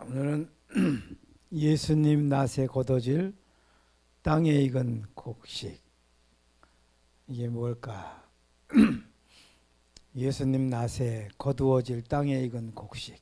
오늘은 예수님 낫에 거둬질 땅에 익은 곡식. 이게 뭘까? 예수님 낫에 거두어질 땅에 익은 곡식.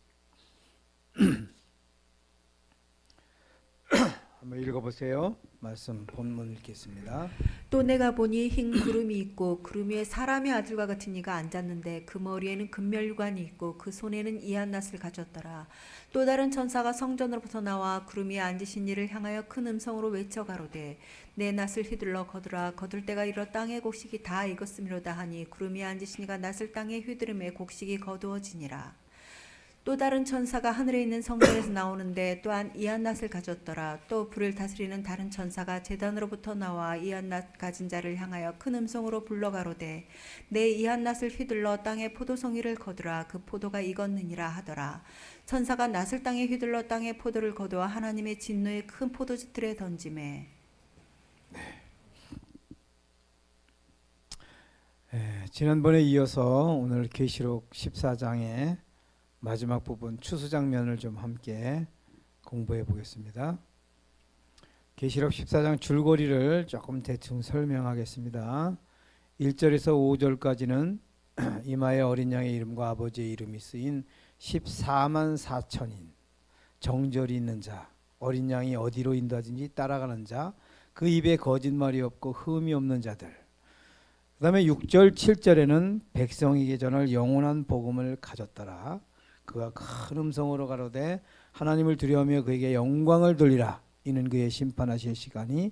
한번 읽어보세요. 말씀 본문 읽겠습니다. 또 내가 보니 흰 구름이 있고 구름 위에 사람의 아들과 같은 이가 앉았는데 그 머리에는 금멸관이 있고 그 손에는 이한낫을 가졌더라. 또 다른 천사가 성전으로부터 나와 구름 위에 앉으신 이를 향하여 큰 음성으로 외쳐 가로되 내 낫을 휘둘러 거두라. 거둘 때가 이르러 땅의 곡식이 다 익었음이로다 하니 구름 위에 앉으신 이가 낫을 땅에 휘두르매 곡식이 거두어지니라. 또 다른 천사가 하늘에 있는 성전에서 나오는데 또한 이한낫을 가졌더라. 또 불을 다스리는 다른 천사가 제단으로부터 나와 이한낫 가진 자를 향하여 큰 음성으로 불러 가로되 내 이한낫을 휘둘러 땅에 포도송이를 거두라. 그 포도가 익었느니라 하더라. 천사가 낫을 땅에 휘둘러 땅에 포도를 거두어 하나님의 진노의 큰 포도즙들에 던지매. 지난번에 이어서 오늘 계시록 14장의 마지막 부분 추수 장면을 좀 함께 공부해 보겠습니다. 계시록 14장 줄거리를 조금 대충 설명하겠습니다. 1절에서 5절까지는 이마에 어린 양의 이름과 아버지의 이름이 쓰인 14만 4천인 정절이 있는 자, 어린 양이 어디로 인도하든지 따라가는 자, 그 입에 거짓말이 없고 흠이 없는 자들. 그 다음에 6절 7절에는 백성에게 전할 영원한 복음을 가졌더라. 그가 큰 음성으로 가로되 하나님을 두려워하며 그에게 영광을 돌리라. 이는 그의 심판하실 시간이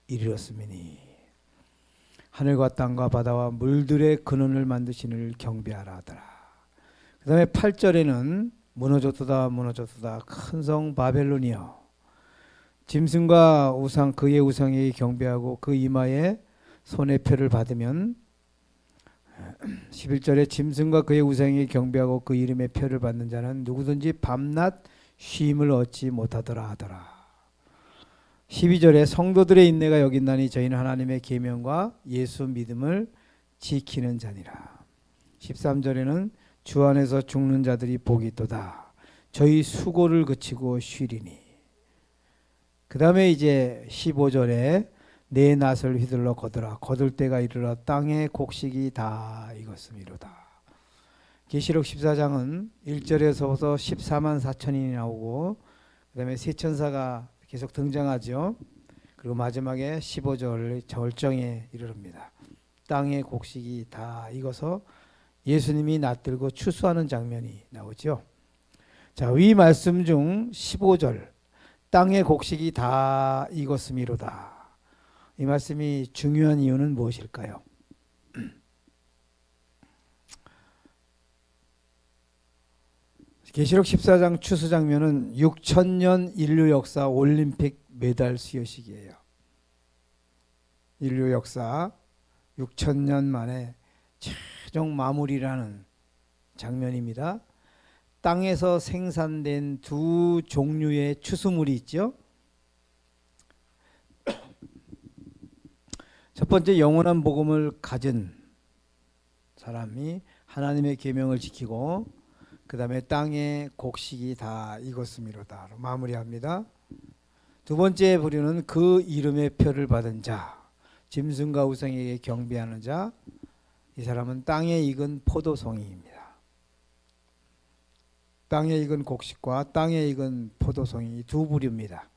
이르렀음이니 하늘과 땅과 바다와 물들의 근원을 만드신 이를 경배하라 하더라. 그 다음에 8절에는 무너졌도다 무너졌도다 큰 성 바벨론이여 짐승과 우상 그의 우상에게 경배하고 그 이마에 손의 표를 받으면 11절에 짐승과 그의 우상에게 경배하고 그 이름의 표를 받는 자는 누구든지 밤낮 쉼을 얻지 못하더라 하더라. 12절에 성도들의 인내가 여기 있나니 저희는 하나님의 계명과 예수 믿음을 지키는 자니라. 13절에는 주 안에서 죽는 자들이 복이 있도다. 저희 수고를 그치고 쉬리니. 그 다음에 이제 15절에 내 낫을 휘둘러 거두라. 거둘 때가 이르러 땅의 곡식이 다 익었음이로다. 계시록 14장은 1절에서부터 14만 4천인이 나오고 그 다음에 세 천사가 계속 등장하죠. 그리고 마지막에 15절 절정에 이르릅니다. 땅의 곡식이 다 익어서 예수님이 낫들고 추수하는 장면이 나오죠. 자, 위 말씀 중 15절 땅의 곡식이 다 익었음이로다. 이 말씀이 중요한 이유는 무엇일까요? 계시록 14장 추수 장면은 6천년 인류 역사 올림픽 메달 수여식이에요. 인류 역사 6천년 만에 최종 마무리라는 장면입니다. 땅에서 생산된 두 종류의 추수물이 있죠. 첫 번째 영원한 복음을 가진 사람이 하나님의 계명을 지키고 그 다음에 땅의 곡식이 다 익었음이로다 마무리합니다. 두 번째 부류는 그 이름의 표를 받은 자, 짐승과 우상에게 경배하는 자, 이 사람은 땅에 익은 포도송이입니다. 땅에 익은 곡식과 땅에 익은 포도송이 두 부류입니다.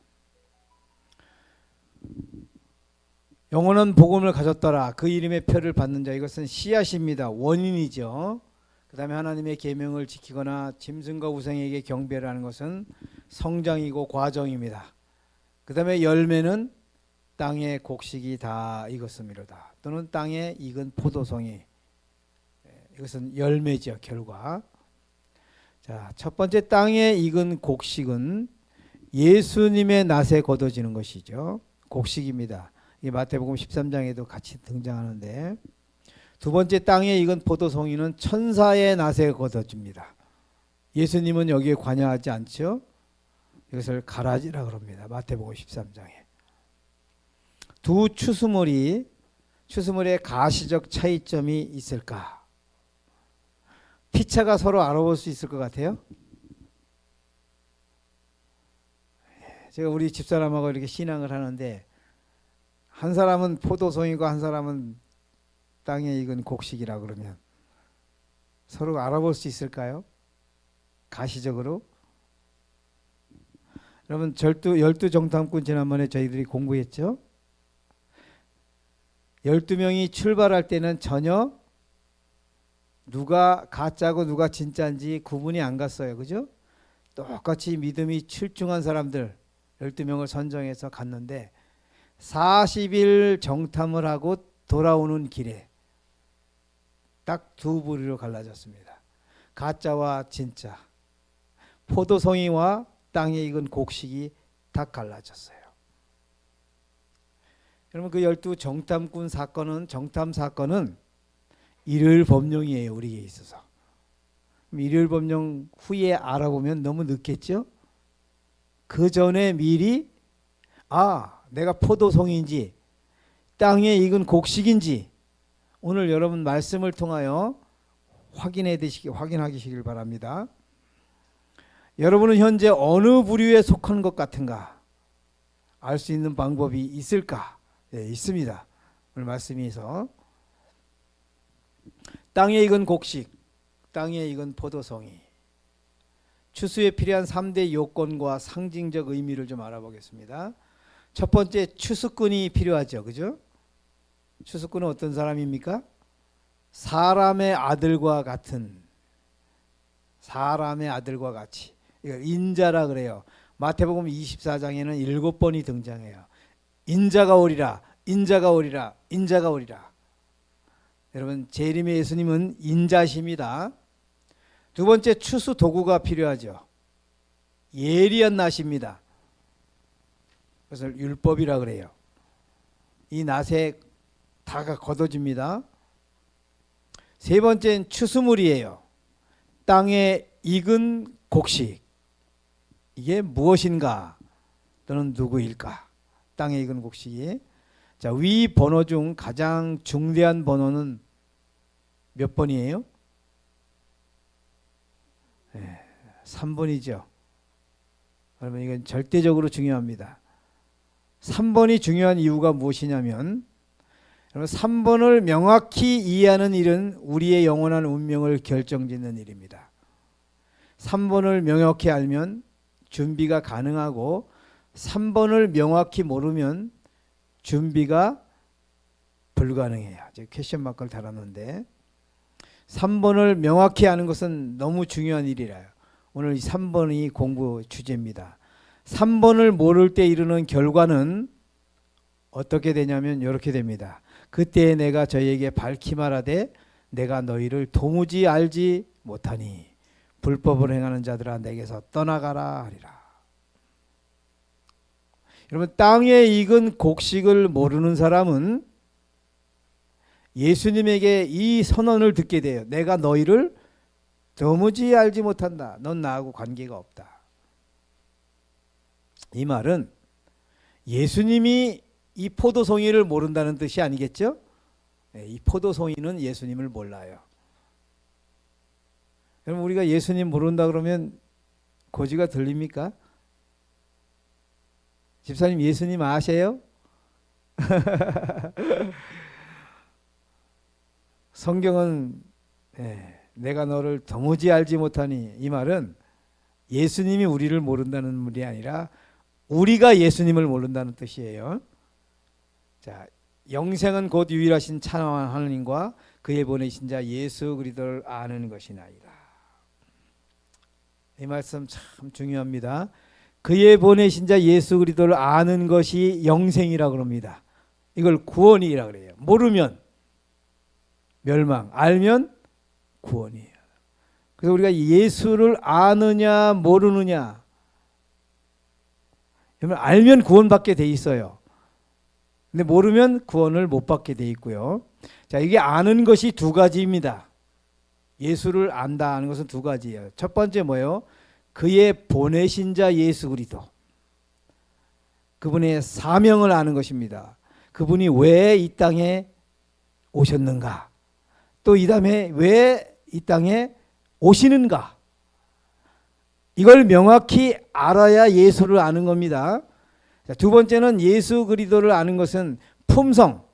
영원한 복음을 가졌더라. 그 이름의 표를 받는 자, 이것은 씨앗입니다. 원인이죠. 그 다음에 하나님의 계명을 지키거나 짐승과 우상에게 경배를 하는 것은 성장이고 과정입니다. 그 다음에 열매는 땅의 곡식이 다 익었음이로다. 또는 땅에 익은 포도송이. 이것은 열매죠, 결과. 자, 첫 번째 땅에 익은 곡식은 예수님의 낫에 거둬지는 것이죠. 곡식입니다. 이 마태복음 13장에도 같이 등장하는데, 두 번째 땅에 익은 포도송이는 천사의 낫에 거둬집니다. 예수님은 여기에 관여하지 않죠. 이것을 가라지라 그럽니다. 마태복음 13장에. 두 추수물의 가시적 차이점이 있을까? 피차가 서로 알아볼 수 있을 것 같아요. 제가 우리 집사람하고 이렇게 신앙을 하는데 한 사람은 포도송이고 한 사람은 땅에 익은 곡식이라 그러면 서로 알아볼 수 있을까요? 가시적으로? 여러분 열두 정탐꾼 지난번에 저희들이 공부했죠? 12명이 출발할 때는 전혀 누가 가짜고 누가 진짜인지 구분이 안 갔어요. 그죠? 똑같이 믿음이 출중한 사람들 12명을 선정해서 갔는데 40일 정탐을 하고 돌아오는 길에 딱 두 부류로 갈라졌습니다. 가짜와 진짜, 포도송이와 땅에 익은 곡식이 다 갈라졌어요. 여러분 그 12 정탐꾼 사건은 정탐 사건은 일요일 법령이에요. 우리에게 있어서. 일요일 법령 후에 알아보면 너무 늦겠죠? 그 전에 미리 내가 포도송인지 땅에 익은 곡식인지 오늘 여러분 말씀을 통하여 확인하시길 바랍니다. 여러분은 현재 어느 부류에 속한 것 같은가? 알 수 있는 방법이 있을까? 네, 있습니다. 오늘 말씀에서 땅에 익은 곡식, 땅에 익은 포도송이, 추수에 필요한 3대 요건과 상징적 의미를 좀 알아보겠습니다. 첫 번째, 추수꾼이 필요하죠. 그죠? 추수꾼은 어떤 사람입니까? 사람의 아들과 같은, 사람의 아들과 같이, 이걸 인자라 그래요. 마태복음 24장에는 7번이 등장해요. 인자가 오리라, 인자가 오리라, 인자가 오리라. 여러분 재림의 예수님은 인자십니다. 두 번째, 추수 도구가 필요하죠. 예리한 낫입니다. 그것을 율법이라 그래요. 이 낫에 다가 걷어집니다. 세 번째는 추수물이에요. 땅에 익은 곡식. 이게 무엇인가? 또는 누구일까? 땅에 익은 곡식이. 자, 위 번호 중 가장 중대한 번호는 몇 번이에요? 3번이죠. 그러면 이건 절대적으로 중요합니다. 3번이 중요한 이유가 무엇이냐면 3번을 명확히 이해하는 일은 우리의 영원한 운명을 결정짓는 일입니다. 3번을 명확히 알면 준비가 가능하고 3번을 명확히 모르면 준비가 불가능해요. 제가 퀘스천 마크를 달았는데 3번을 명확히 아는 것은 너무 중요한 일이라요. 오늘 이 3번이 공부 주제입니다. 3번을 모를 때 이르는 결과는 어떻게 되냐면 이렇게 됩니다. 그때 내가 저희에게 밝히 말하되 내가 너희를 도무지 알지 못하니 불법을 행하는 자들아 내게서 떠나가라 하리라. 여러분 땅에 익은 곡식을 모르는 사람은 예수님에게 이 선언을 듣게 돼요. 내가 너희를 도무지 알지 못한다. 넌 나하고 관계가 없다. 이 말은 예수님이 이 포도송이를 모른다는 뜻이 아니겠죠? 이 포도송이는 예수님을 몰라요. 여러분 우리가 예수님 모른다 그러면 고지가 들립니까? 집사님 예수님 아세요? 성경은 내가 너를 도무지 알지 못하니 이 말은 예수님이 우리를 모른다는 말이 아니라 우리가 예수님을 모른다는 뜻이에요. 자, 영생은 곧 유일하신 찬양한 하나님과 그의 보내신 자 예수 그리스도를 아는 것이나이다. 이 말씀 참 중요합니다. 그의 보내신 자 예수 그리스도를 아는 것이 영생이라고 합니다. 이걸 구원이라고 그래요. 모르면 멸망, 알면 구원이에요. 그래서 우리가 예수를 아느냐 모르느냐, 알면 구원받게 돼 있어요. 근데 모르면 구원을 못 받게 돼 있고요. 자, 이게 아는 것이 두 가지입니다. 예수를 안다 하는 것은 두 가지예요. 첫 번째 뭐예요? 그의 보내신 자 예수 그리스도. 그분의 사명을 아는 것입니다. 그분이 왜 이 땅에 오셨는가? 또 이 다음에 왜 이 땅에 오시는가? 이걸 명확히 알아야 예수를 아는 겁니다. 자, 두 번째는 예수 그리스도를 아는 것은 품성,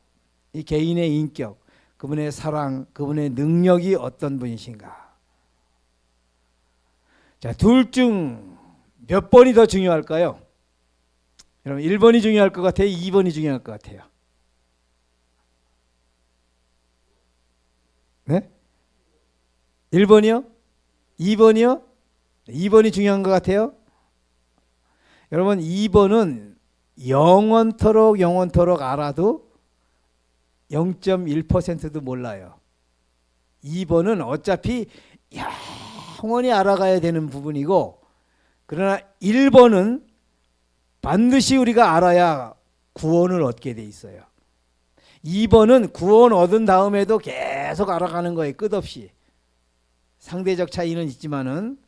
이 개인의 인격, 그분의 사랑, 그분의 능력이 어떤 분이신가. 자, 둘 중 몇 번이 더 중요할까요? 여러분 1번이 중요할 것 같아요? 2번이 중요할 것 같아요? 네? 1번이요? 2번이요? 2번이 중요한 것 같아요? 여러분 2번은 영원토록 알아도 0.1%도 몰라요. 2번은 어차피 영원히 알아가야 되는 부분이고, 그러나 1번은 반드시 우리가 알아야 구원을 얻게 돼 있어요. 2번은 구원 얻은 다음에도 계속 알아가는 거예요. 끝없이. 상대적 차이는 있지만은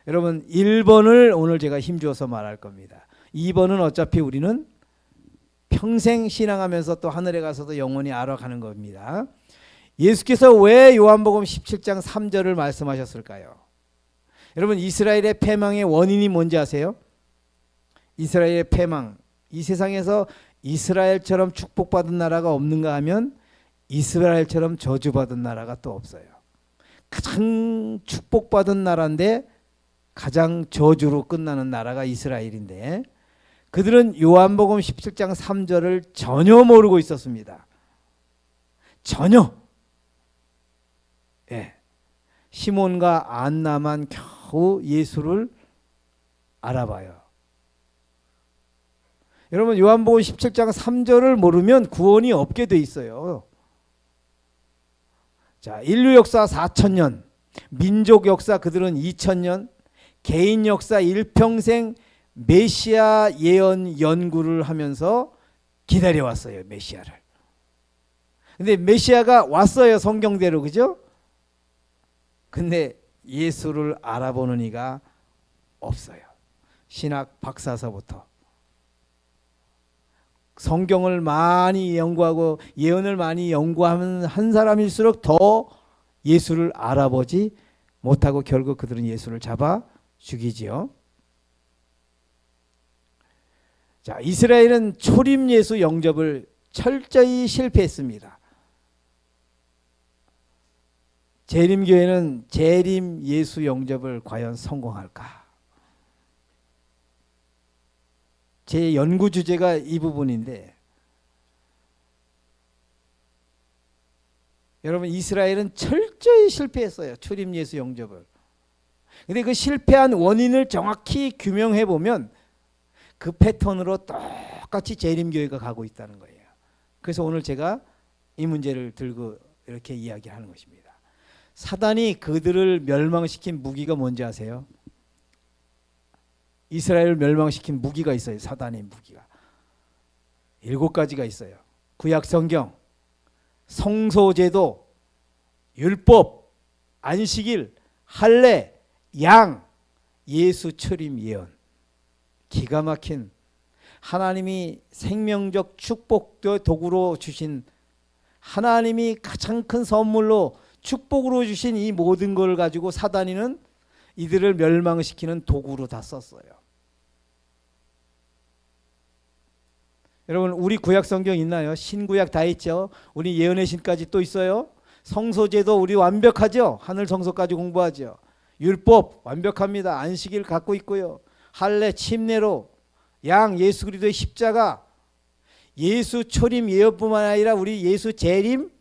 여러분 1번을 오늘 제가 힘주어서 말할 겁니다. 2번은 어차피 우리는 평생 신앙하면서 또 하늘에 가서도 영원히 알아가는 겁니다. 예수께서 왜 요한복음 17장 3절을 말씀하셨을까요? 여러분 이스라엘의 패망의 원인이 뭔지 아세요? 이스라엘의 패망, 이 세상에서 이스라엘처럼 축복받은 나라가 없는가 하면 이스라엘처럼 저주받은 나라가 또 없어요. 가장 축복받은 나라인데 가장 저주로 끝나는 나라가 이스라엘인데, 그들은 요한복음 17장 3절을 전혀 모르고 있었습니다. 전혀. 예. 시몬과 안나만 겨우 예수를 알아봐요. 여러분 요한복음 17장 3절을 모르면 구원이 없게 돼 있어요. 자, 인류 역사 4,000년, 민족 역사 그들은 2,000년, 개인 역사 일평생 메시아 예언 연구를 하면서 기다려왔어요. 메시아를. 근데 메시아가 왔어요. 성경대로. 그죠? 근데 예수를 알아보는 이가 없어요. 신학 박사서부터. 성경을 많이 연구하고 예언을 많이 연구하는 한 사람일수록 더 예수를 알아보지 못하고 결국 그들은 예수를 잡아 죽이지요. 자, 이스라엘은 초림 예수 영접을 철저히 실패했습니다. 재림교회는 재림 예수 영접을 과연 성공할까? 제 연구 주제가 이 부분인데, 여러분 이스라엘은 철저히 실패했어요. 초림 예수 영접을. 근데 그 실패한 원인을 정확히 규명해 보면 그 패턴으로 똑같이 재림교회가 가고 있다는 거예요. 그래서 오늘 제가 이 문제를 들고 이렇게 이야기하는 것입니다. 사단이 그들을 멸망시킨 무기가 뭔지 아세요? 이스라엘을 멸망시킨 무기가 있어요. 사단의 무기가 7가지가 있어요. 구약 성경, 성소제도, 율법, 안식일, 할례, 양, 예수 초림 예언. 기가 막힌, 하나님이 생명적 축복 도구로 주신, 하나님이 가장 큰 선물로 축복으로 주신 이 모든 걸 가지고 사단이는 이들을 멸망시키는 도구로 다 썼어요. 여러분 우리 구약 성경 있나요? 신구약 다 있죠. 우리 예언의 신까지 또 있어요. 성소제도 우리 완벽하죠. 하늘 성소까지 공부하죠. 율법 완벽합니다. 안식일 갖고 있고요. 할례 침례로, 양 예수 그리스도의 십자가, 예수 초림 예언뿐만 아니라 우리 예수 재림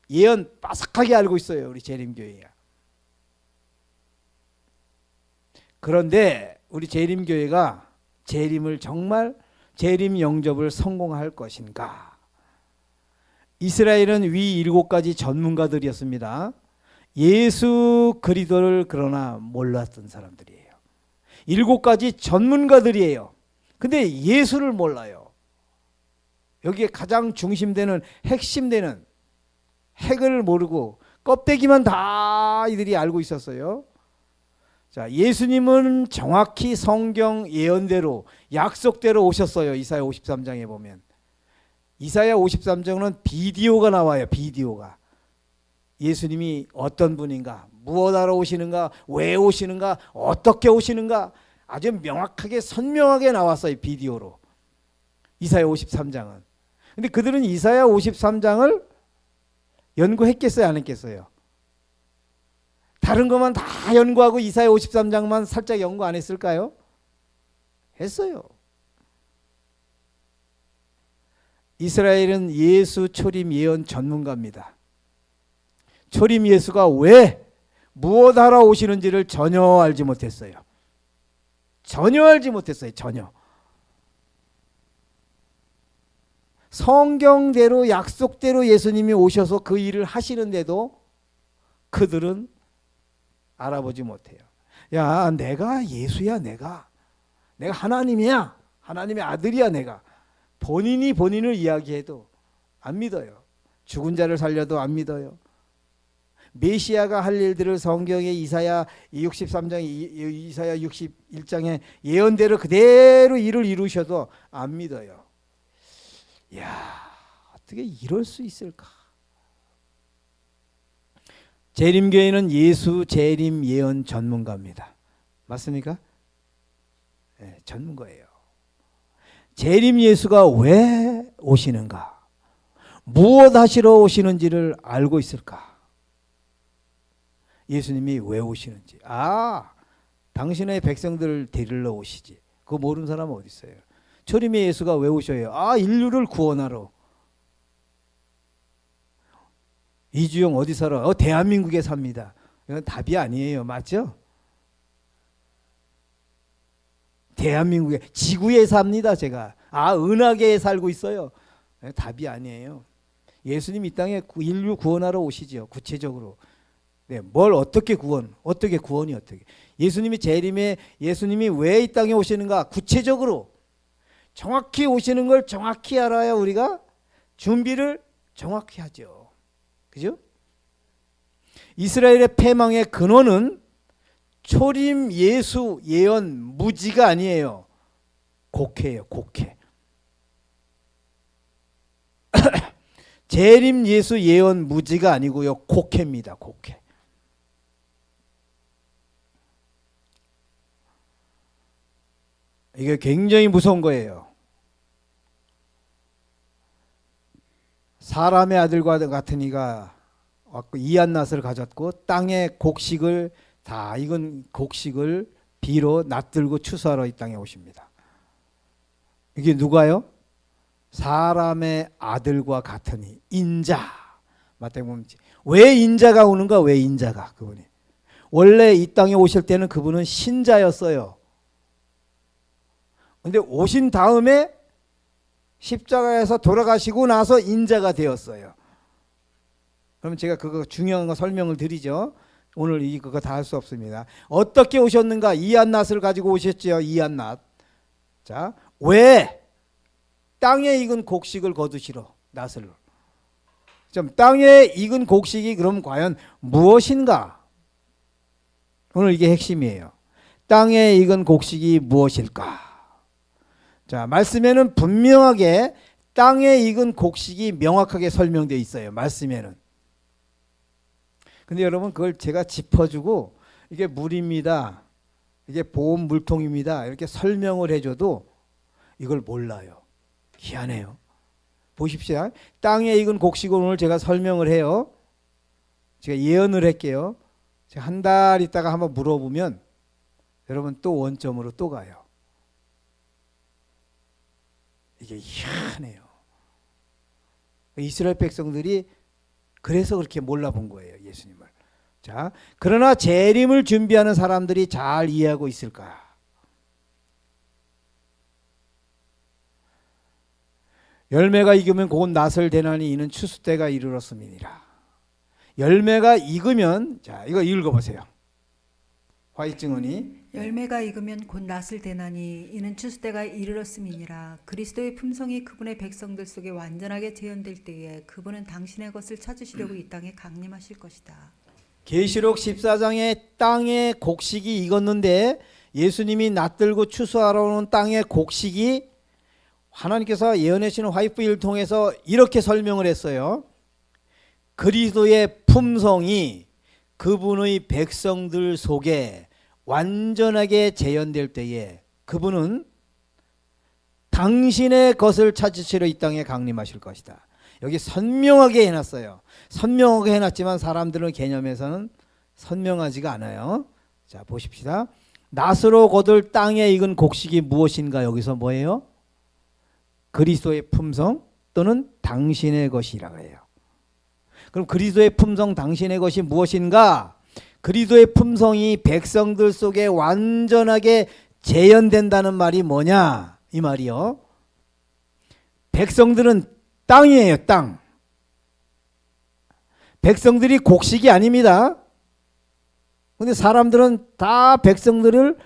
예언 빠삭하게 알고 있어요. 우리 재림교회야. 그런데 우리 재림교회가 재림을 정말 재림 영접을 성공할 것인가? 이스라엘은 위 7가지 전문가들이었습니다. 예수 그리스도를 그러나 몰랐던 사람들이에요. 7가지 전문가들이에요. 근데 예수를 몰라요. 여기에 가장 중심되는 핵심되는 핵을 모르고 껍데기만 다 이들이 알고 있었어요. 자, 예수님은 정확히 성경 예언대로 약속대로 오셨어요. 이사야 53장에 보면. 이사야 53장은 비디오가 나와요. 비디오가. 예수님이 어떤 분인가, 무엇하러 오시는가, 왜 오시는가, 어떻게 오시는가 아주 명확하게 선명하게 나왔어요. 비디오로. 이사야 53장은. 근데 그들은 이사야 53장을 연구했겠어요, 안 했겠어요? 다른 것만 다 연구하고 이사야 53장만 살짝 연구 안 했을까요? 했어요. 이스라엘은 예수 초림 예언 전문가입니다. 초림 예수가 왜 무엇하러 오시는지를 전혀 알지 못했어요. 전혀 알지 못했어요. 전혀. 성경대로 약속대로 예수님이 오셔서 그 일을 하시는데도 그들은 알아보지 못해요. 야, 내가 예수야, 내가 하나님이야, 하나님의 아들이야, 내가. 본인이 본인을 이야기해도 안 믿어요. 죽은 자를 살려도 안 믿어요. 메시아가 할 일들을 성경의 이사야 63장, 이사야 61장의 예언대로 그대로 일을 이루셔도 안 믿어요. 야, 어떻게 이럴 수 있을까? 재림교회는 예수 재림 예언 전문가입니다. 맞습니까? 네, 전문가예요. 재림 예수가 왜 오시는가? 무엇 하시러 오시는지를 알고 있을까? 예수님이 왜 오시는지. 당신의 백성들을 데리러 오시지. 그거 모르는 사람은 어디 있어요? 초림의 예수가 왜 오셔요? 인류를 구원하러. 이주영 어디 살아? 대한민국에 삽니다. 이건 답이 아니에요. 맞죠? 대한민국에, 지구에 삽니다. 제가. 은하계에 살고 있어요. 답이 아니에요. 예수님 이 땅에 인류 구원하러 오시죠. 구체적으로. 네, 뭘 어떻게 구원이 어떻게. 예수님이 재림에 예수님이 왜 이 땅에 오시는가? 구체적으로 정확히 오시는 걸 정확히 알아야 우리가 준비를 정확히 하죠. 그죠? 이스라엘의 패망의 근원은 초림 예수 예언 무지가 아니에요. 곡해예요. 곡해. 재림 예수 예언 무지가 아니고요. 곡해입니다. 곡해. 이게 굉장히 무서운 거예요. 사람의 아들과 같은 이가 왔고 이한낫을 가졌고 땅의 곡식을 다 익은 곡식을 비로 낫들고 추수하러 이 땅에 오십니다. 이게 누가요? 사람의 아들과 같으니 인자. 마태복음. 왜 인자가 오는가? 왜 인자가? 그분이 원래 이 땅에 오실 때는 그분은 신자였어요. 근데 오신 다음에 십자가에서 돌아가시고 나서 인자가 되었어요. 그럼 제가 그거 중요한 거 설명을 드리죠. 오늘 그거 다 할 수 없습니다. 어떻게 오셨는가? 이한낫을 가지고 오셨죠. 이한낫. 자, 왜 땅에 익은 곡식을 거두시러 낫을. 좀 땅에 익은 곡식이 그럼 과연 무엇인가? 오늘 이게 핵심이에요. 땅에 익은 곡식이 무엇일까? 자, 말씀에는 분명하게 땅에 익은 곡식이 명확하게 설명되어 있어요. 말씀에는. 근데 여러분 그걸 제가 짚어주고 이게 물입니다. 이게 보온 물통입니다. 이렇게 설명을 해줘도 이걸 몰라요. 희한해요. 보십시오. 땅에 익은 곡식을 오늘 제가 설명을 해요. 제가 예언을 할게요. 제가 한 달 있다가 한번 물어보면 여러분 또 원점으로 또 가요. 이게 희한해요. 이스라엘 백성들이 그래서 그렇게 몰라본 거예요. 예수님을. 자, 그러나 재림을 준비하는 사람들이 잘 이해하고 있을까? 열매가 익으면 곧 낫을 대나니 이는 추수 때가 이르렀음이니라. 열매가 익으면, 자, 이거 읽어보세요. 화이증언이 열매가 익으면 곧 낫을 대나니 이는 추수 때가 이르렀음이니라. 그리스도의 품성이 그분의 백성들 속에 완전하게 재현될 때에 그분은 당신의 것을 찾으시려고 이 땅에 강림하실 것이다. 계시록 14장에 땅에 곡식이 익었는데 예수님이 낫들고 추수하러 오는 땅의 곡식이 하나님께서 예언하시는 화이프를 통해서 이렇게 설명을 했어요. 그리스도의 품성이 그분의 백성들 속에 완전하게 재현될 때에 그분은 당신의 것을 찾으시러 이 땅에 강림하실 것이다. 여기 선명하게 해놨어요. 선명하게 해놨지만 사람들의 개념에서는 선명하지가 않아요. 자, 보십시다. 낫으로 거둘 땅에 익은 곡식이 무엇인가? 여기서 뭐예요? 그리스도의 품성 또는 당신의 것이라고 해요. 그럼 그리스도의 품성 당신의 것이 무엇인가? 그리스도의 품성이 백성들 속에 완전하게 재현된다는 말이 뭐냐? 이 말이요. 백성들은 땅이에요, 땅. 백성들이 곡식이 아닙니다. 근데 사람들은 다 백성들을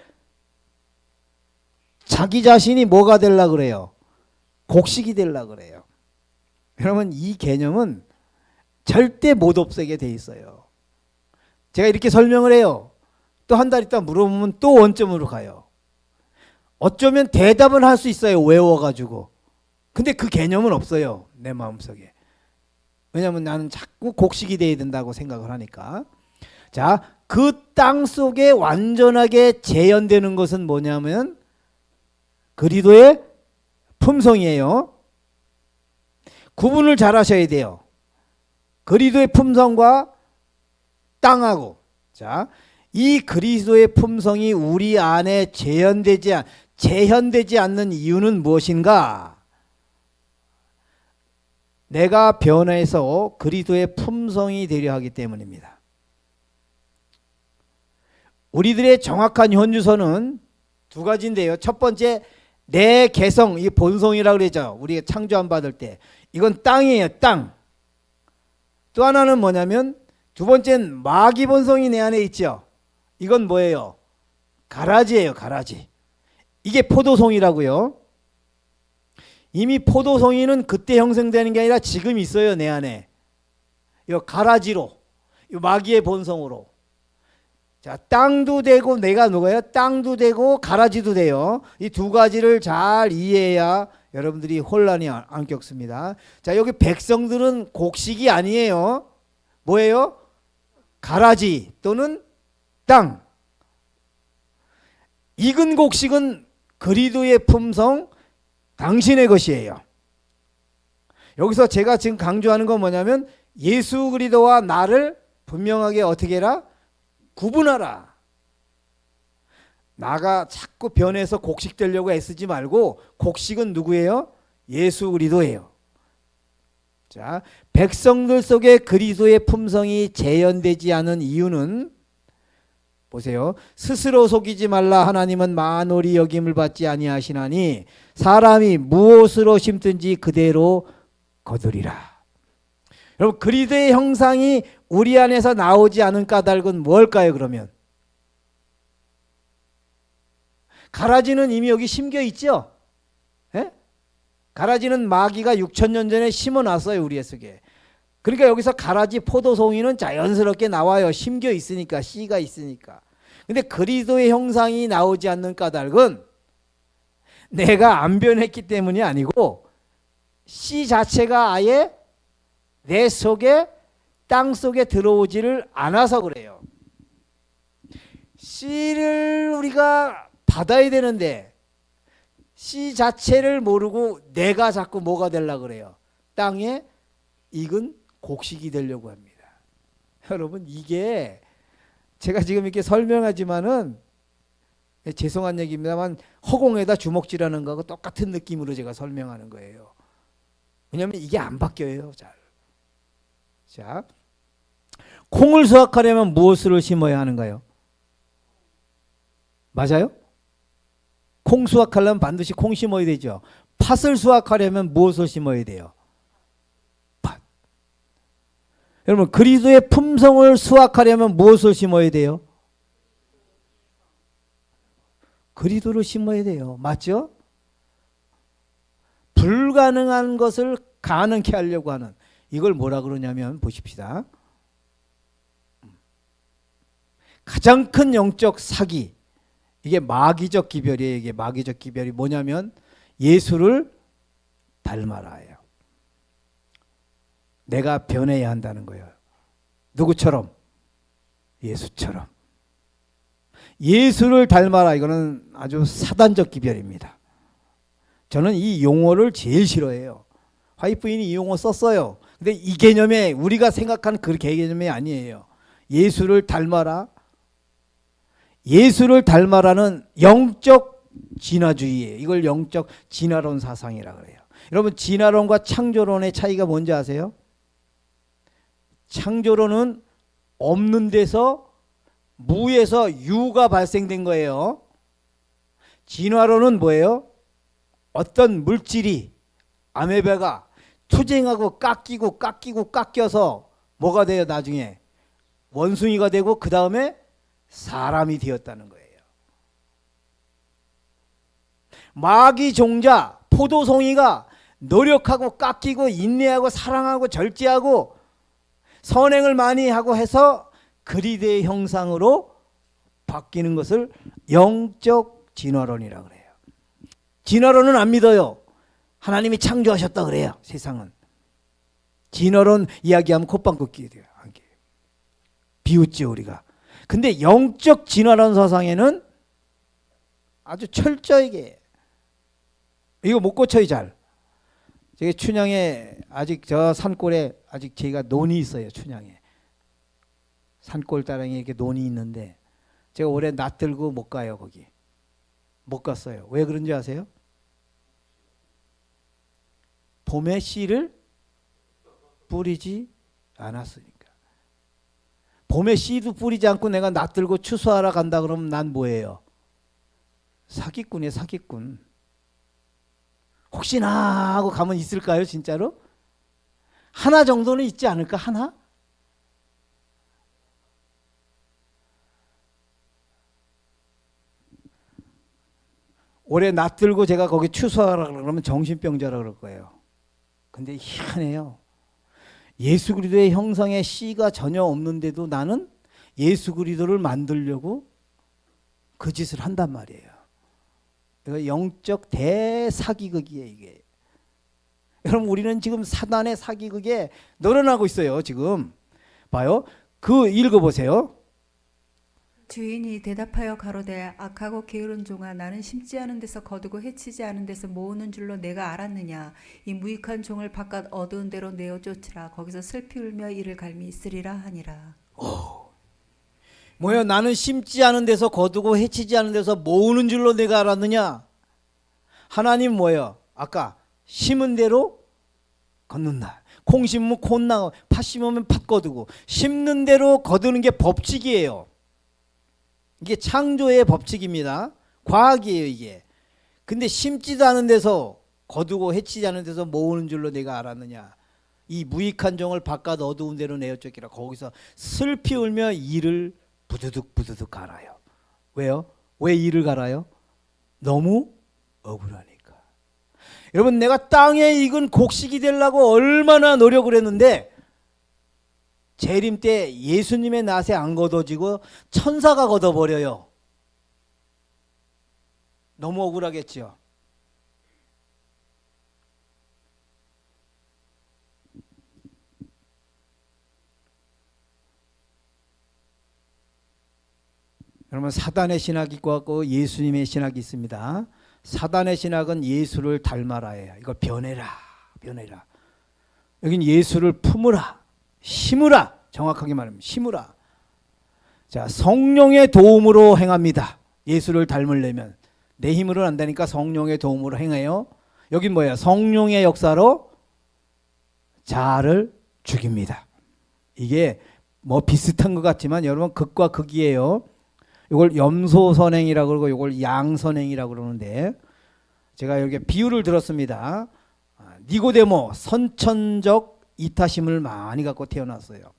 자기 자신이 뭐가 되려고 그래요? 곡식이 되려고 그래요. 여러분, 이 개념은 절대 못 없애게 돼 있어요. 제가 이렇게 설명을 해요. 또 한 달 있다 물어보면 또 원점으로 가요. 어쩌면 대답은 할 수 있어요, 외워가지고. 근데 그 개념은 없어요, 내 마음속에. 왜냐하면 나는 자꾸 곡식이 돼야 된다고 생각을 하니까. 자, 그 땅 속에 완전하게 재현되는 것은 뭐냐면 그리스도의 품성이에요. 구분을 잘 하셔야 돼요. 그리스도의 품성과 땅하고. 자, 이 그리스도의 품성이 우리 안에 재현되지 않는 이유는 무엇인가? 내가 변해서 그리스도의 품성이 되려 하기 때문입니다. 우리들의 정확한 현주소는 두 가지인데요. 첫 번째, 내 개성, 이 본성이라고 그러죠. 우리가 창조함 받을 때. 이건 땅이에요, 땅. 또 하나는 뭐냐면 두 번째는 마귀 본성이 내 안에 있죠. 이건 뭐예요? 가라지예요, 가라지. 이게 포도송이라고요. 이미 포도송이는 그때 형성되는 게 아니라 지금 있어요, 내 안에. 이 가라지로, 이 마귀의 본성으로. 자, 땅도 되고 내가 누가요? 땅도 되고 가라지도 돼요. 이 두 가지를 잘 이해해야 여러분들이 혼란이 안 겪습니다. 자, 여기 백성들은 곡식이 아니에요. 뭐예요? 가라지 또는 땅. 익은 곡식은 그리스도의 품성, 당신의 것이에요. 여기서 제가 지금 강조하는 건 뭐냐면 예수 그리스도와 나를 분명하게 어떻게 해라? 구분하라. 나가 자꾸 변해서 곡식 되려고 애쓰지 말고 곡식은 누구예요? 예수 그리스도예요. 자, 백성들 속에 그리스도의 품성이 재현되지 않은 이유는 보세요. 스스로 속이지 말라. 하나님은 만홀히 여김을 받지 아니하시나니 사람이 무엇으로 심든지 그대로 거두리라. 여러분, 그리스도의 형상이 우리 안에서 나오지 않은 까닭은 뭘까요? 그러면 가라지는 이미 여기 심겨 있죠. 예? 가라지는 마귀가 6,000년 전에 심어놨어요, 우리 속에. 그러니까 여기서 가라지 포도송이는 자연스럽게 나와요. 심겨 있으니까, 씨가 있으니까. 근데 그리스도의 형상이 나오지 않는 까닭은 내가 안 변했기 때문이 아니고 씨 자체가 아예 내 속에 땅 속에 들어오지를 않아서 그래요. 씨를 우리가 받아야 되는데 씨 자체를 모르고 내가 자꾸 뭐가 되려고 그래요? 땅에 익은 곡식이 되려고 합니다. 여러분, 이게 제가 지금 이렇게 설명하지만은 죄송한 얘기입니다만 허공에다 주먹질하는 거하고 똑같은 느낌으로 제가 설명하는 거예요. 왜냐하면 이게 안 바뀌어요, 잘. 자, 콩을 수확하려면 무엇을 심어야 하는가요? 맞아요? 콩 수확하려면 반드시 콩 심어야 되죠. 팥을 수확하려면 무엇을 심어야 돼요? 팥. 여러분, 그리스도의 품성을 수확하려면 무엇을 심어야 돼요? 그리스도를 심어야 돼요. 맞죠? 불가능한 것을 가능케 하려고 하는, 이걸 뭐라 그러냐면 보십시다. 가장 큰 영적 사기, 이게 마귀적 기별이에요. 이게 마귀적 기별이 뭐냐면 예수를 닮아라예요. 내가 변해야 한다는 거예요. 누구처럼? 예수처럼. 예수를 닮아라, 이거는 아주 사단적 기별입니다. 저는 이 용어를 제일 싫어해요. 화이트 부인이 이 용어 썼어요. 근데 이 개념에 우리가 생각하는 그 개념이 아니에요. 예수를 닮아라. 예수를 닮아라는 영적 진화주의예요. 이걸 영적 진화론 사상이라고 그래요. 여러분, 진화론과 창조론의 차이가 뭔지 아세요? 창조론은 없는 데서 무에서 유가 발생된 거예요. 진화론은 뭐예요? 어떤 물질이 아메바가 투쟁하고 깎이고 깎여서 뭐가 돼요? 나중에 원숭이가 되고 그 다음에 사람이 되었다는 거예요. 마귀 종자 포도송이가 노력하고 깎이고 인내하고 사랑하고 절제하고 선행을 많이 하고 해서 그리스도의 형상으로 바뀌는 것을 영적 진화론이라고 그래요. 진화론은 안 믿어요. 하나님이 창조하셨다 그래요. 세상은. 진화론 이야기하면 콧방귀 끼게 돼요. 비웃죠 우리가. 근데 영적 진화론 사상에는 아주 철저하게 이거 못 고쳐요 잘. 저기 춘향에 아직 저 산골에 아직 제가 논이 있어요. 춘향에 산골 따랑에 이렇게 논이 있는데 제가 올해 낯 들고 못 가요 거기. 못 갔어요. 왜 그런지 아세요? 봄에 씨를 뿌리지 않았으니까. 봄에 씨도 뿌리지 않고 내가 낯 들고 추수하러 간다 그러면 난 뭐예요? 사기꾼이에요. 사기꾼. 혹시나 하고 가면 있을까요 진짜로? 하나 정도는 있지 않을까? 하나? 올해 낯 들고 제가 거기 추수하라 그러면 정신병자라 그럴 거예요. 근데 희한해요. 예수 그리스도의 형상의 씨가 전혀 없는데도 나는 예수 그리스도를 만들려고 그 짓을 한단 말이에요. 이거 영적 대사기극이에요 이게. 여러분 우리는 지금 사단의 사기극에 늘어나고 있어요. 지금 봐요. 그 읽어보세요. 주인이 대답하여 가로되 악하고 게으른 종아 나는 심지 않은 데서 거두고 해치지 않은 데서 모으는 줄로 내가 알았느냐. 이 무익한 종을 바깥 어두운 데로 내어 쫓으라. 거기서 슬피 울며 이를 갈미 있으리라 하니라. 뭐요? 나는 심지 않은 데서 거두고 해치지 않은 데서 모으는 줄로 내가 알았느냐. 하나님 뭐요? 아까 심은 대로 걷는다. 콩 심으면 콩 나고 팥 심으면 팥 거두고 심는 대로 거두는 게 법칙이에요. 이게 창조의 법칙입니다. 과학이에요 이게. 근데 심지도 않은 데서 거두고 해치지 않은 데서 모으는 줄로 내가 알았느냐. 이 무익한 종을 바깥 어두운 데로 내어 쫓기라. 거기서 슬피 울며 이를 부두둑 부두둑 갈아요. 왜요? 왜 이를 갈아요? 너무 억울하니까. 여러분 내가 땅에 익은 곡식이 되려고 얼마나 노력을 했는데 재림 때 예수님의 낫에 안 걷어지고 천사가 걷어버려요. 너무 억울하겠죠. 여러분 사단의 신학이 있고 예수님의 신학이 있습니다. 사단의 신학은 예수를 닮아라예요. 이거 변해라. 변해라. 여긴 예수를 품으라. 심으라. 정확하게 말하면 심으라. 자, 성령의 도움으로 행합니다. 예수를 닮으려면 내 힘으로는 안 되니까 성령의 도움으로 행해요. 여긴 뭐야? 성령의 역사로 자아를 죽입니다. 이게 뭐 비슷한 것 같지만 여러분 극과 극이에요. 이걸 염소선행이라고 그러고 이걸 양선행이라고 그러는데 제가 여기 비유를 들었습니다. 니고데모 선천적 이타심을 많이 갖고 태어났어요.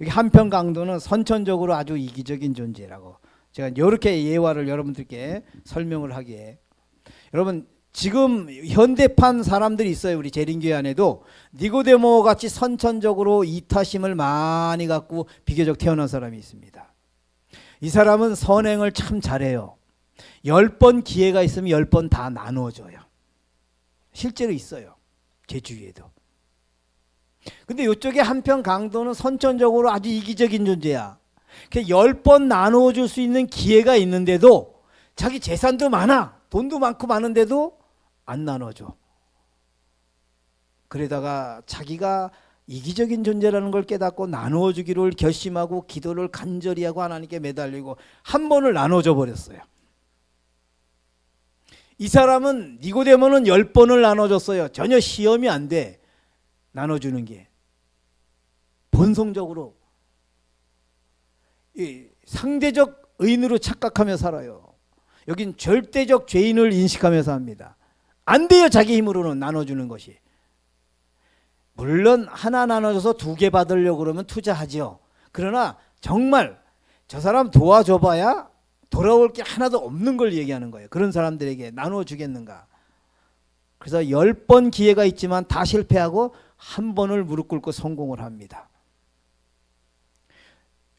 여기 한편 강도는 선천적으로 아주 이기적인 존재라고 제가 이렇게 예화를 여러분들께 설명을 하기에 여러분 지금 현대판 사람들이 있어요. 우리 재림교회 안에도 니고데모 같이 선천적으로 이타심을 많이 갖고 비교적 태어난 사람이 있습니다. 이 사람은 선행을 참 잘해요. 10번 기회가 있으면 10번 다 나누어줘요. 실제로 있어요. 제 주위에도. 근데 이쪽에 한편 강도는 선천적으로 아주 이기적인 존재야. 10번 나누어 줄 수 있는 기회가 있는데도 자기 재산도 많아. 돈도 많고 많은데도 안 나눠줘. 그러다가 자기가 이기적인 존재라는 걸 깨닫고 나누어 주기를 결심하고 기도를 간절히 하고 하나님께 매달리고 한 번을 나눠줘 버렸어요. 이 사람은 니고데모는 10번을 나눠줬어요. 전혀 시험이 안 돼. 나눠주는 게. 본성적으로 상대적 의인으로 착각하며 살아요. 여긴 절대적 죄인을 인식하며 삽니다. 안 돼요. 자기 힘으로는 나눠주는 것이. 물론 하나 나눠줘서 2개 받으려고 그러면 투자하죠. 그러나 정말 저 사람 도와줘봐야 돌아올 게 하나도 없는 걸 얘기하는 거예요. 그런 사람들에게 나누어 주겠는가. 그래서 10번 기회가 있지만 다 실패하고 한 번을 무릎 꿇고 성공을 합니다.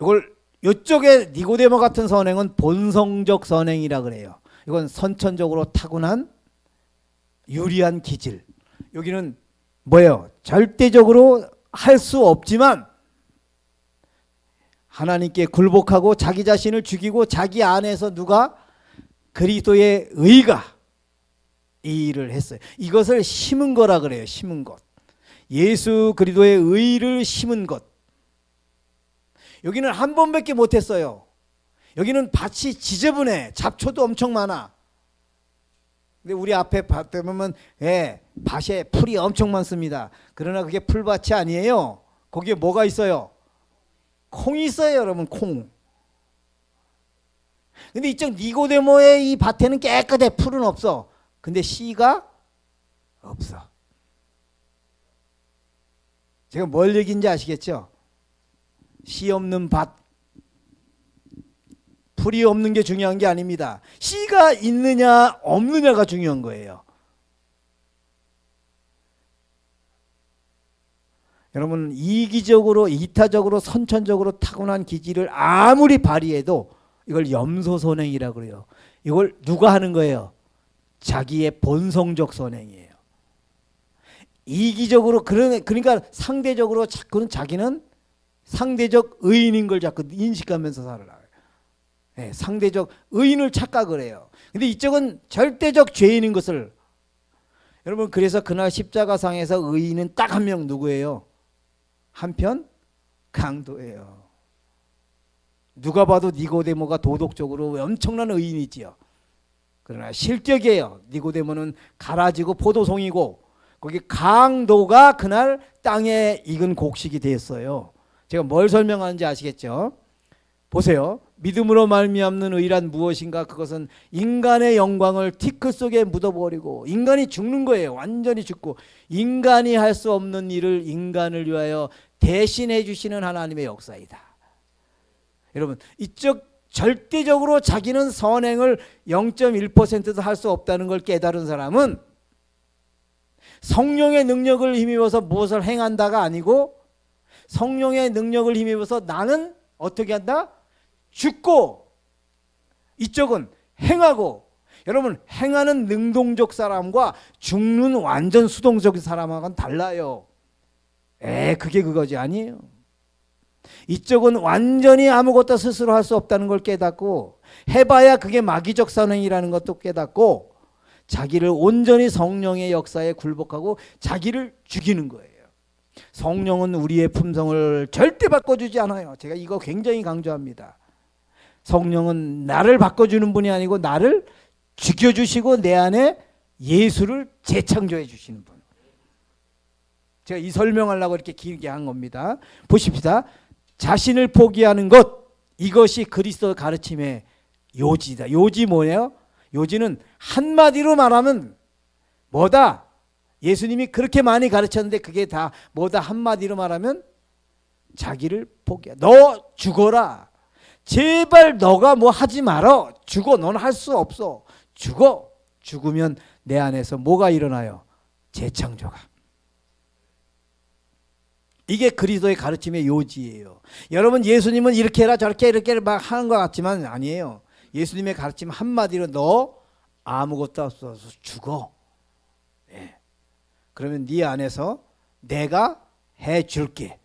이걸 이쪽에 니고데모 같은 선행은 본성적 선행이라 그래요. 이건 선천적으로 타고난 유리한 기질. 여기는 뭐예요? 절대적으로 할 수 없지만 하나님께 굴복하고 자기 자신을 죽이고 자기 안에서 누가 그리스도의 의가 이 일을 했어요. 이것을 심은 거라 그래요. 심은 것. 예수 그리스도의 의를 심은 것. 여기는 한 번밖에 못했어요. 여기는 밭이 지저분해. 잡초도 엄청 많아. 근데 우리 앞에 밭 보면 밭에 풀이 엄청 많습니다. 그러나 그게 풀밭이 아니에요. 거기에 뭐가 있어요? 콩이 있어요, 여러분. 콩. 근데 이쪽 니고데모의 이 밭에는 깨끗해. 풀은 없어. 근데 씨가 없어. 제가 뭘 얘기인지 아시겠죠? 씨 없는 밭, 풀이 없는 게 중요한 게 아닙니다. 씨가 있느냐 없느냐가 중요한 거예요. 여러분, 이기적으로 이타적으로 선천적으로 타고난 기질을 아무리 발휘해도 이걸 염소선행이라고 그래요. 이걸 누가 하는 거예요? 자기의 본성적 선행이에요. 이기적으로 그러니까 상대적으로 자기는 상대적 의인인 걸 자꾸 인식하면서 살아요. 상대적 의인을 착각을 해요. 근데 이쪽은 절대적 죄인인 것을. 여러분, 그래서 그날 십자가상에서 의인은 딱 한 명 누구예요? 한편 강도예요. 누가 봐도 니고데모가 도덕적으로 엄청난 의인이지요. 그러나 실격이에요. 니고데모는 가라지고 포도송이고 거기 강도가 그날 땅에 익은 곡식이 됐어요. 제가 뭘 설명하는지 아시겠죠? 보세요. 믿음으로 말미암는 의란 무엇인가? 그것은 인간의 영광을 티끌 속에 묻어버리고 인간이 죽는 거예요. 완전히 죽고 인간이 할 수 없는 일을 인간을 위하여 대신해 주시는 하나님의 역사이다. 여러분, 이쪽 절대적으로 자기는 선행을 0.1%도 할 수 없다는 걸 깨달은 사람은 성령의 능력을 힘입어서 무엇을 행한다가 아니고 성령의 능력을 힘입어서 나는 어떻게 한다? 죽고, 이쪽은 행하고. 여러분, 행하는 능동적 사람과 죽는 완전 수동적 사람하고는 달라요. 그게 그거지 아니에요. 이쪽은 완전히 아무것도 스스로 할 수 없다는 걸 깨닫고 해봐야 그게 마귀적 선행이라는 것도 깨닫고 자기를 온전히 성령의 역사에 굴복하고 자기를 죽이는 거예요. 성령은 우리의 품성을 절대 바꿔주지 않아요. 제가 이거 굉장히 강조합니다. 성령은 나를 바꿔주는 분이 아니고 나를 죽여주시고 내 안에 예수를 재창조해 주시는 분. 제가 이 설명하려고 이렇게 길게 한 겁니다. 보십시다. 자신을 포기하는 것, 이것이 그리스도 가르침의 요지다. 요지 뭐예요? 요지는 한마디로 말하면 뭐다? 예수님이 그렇게 많이 가르쳤는데 그게 다 뭐다? 한마디로 말하면 자기를 포기해. 너 죽어라. 제발 너가 뭐 하지 말어. 죽어. 넌 할 수 없어. 죽어. 죽으면 내 안에서 뭐가 일어나요? 재창조가. 이게 그리스도의 가르침의 요지예요. 여러분, 예수님은 이렇게 해라 저렇게 이렇게 막 하는 것 같지만 아니에요. 예수님의 가르침 한마디로 너 아무것도 없어서 죽어. 그러면 네 안에서 내가 해줄게.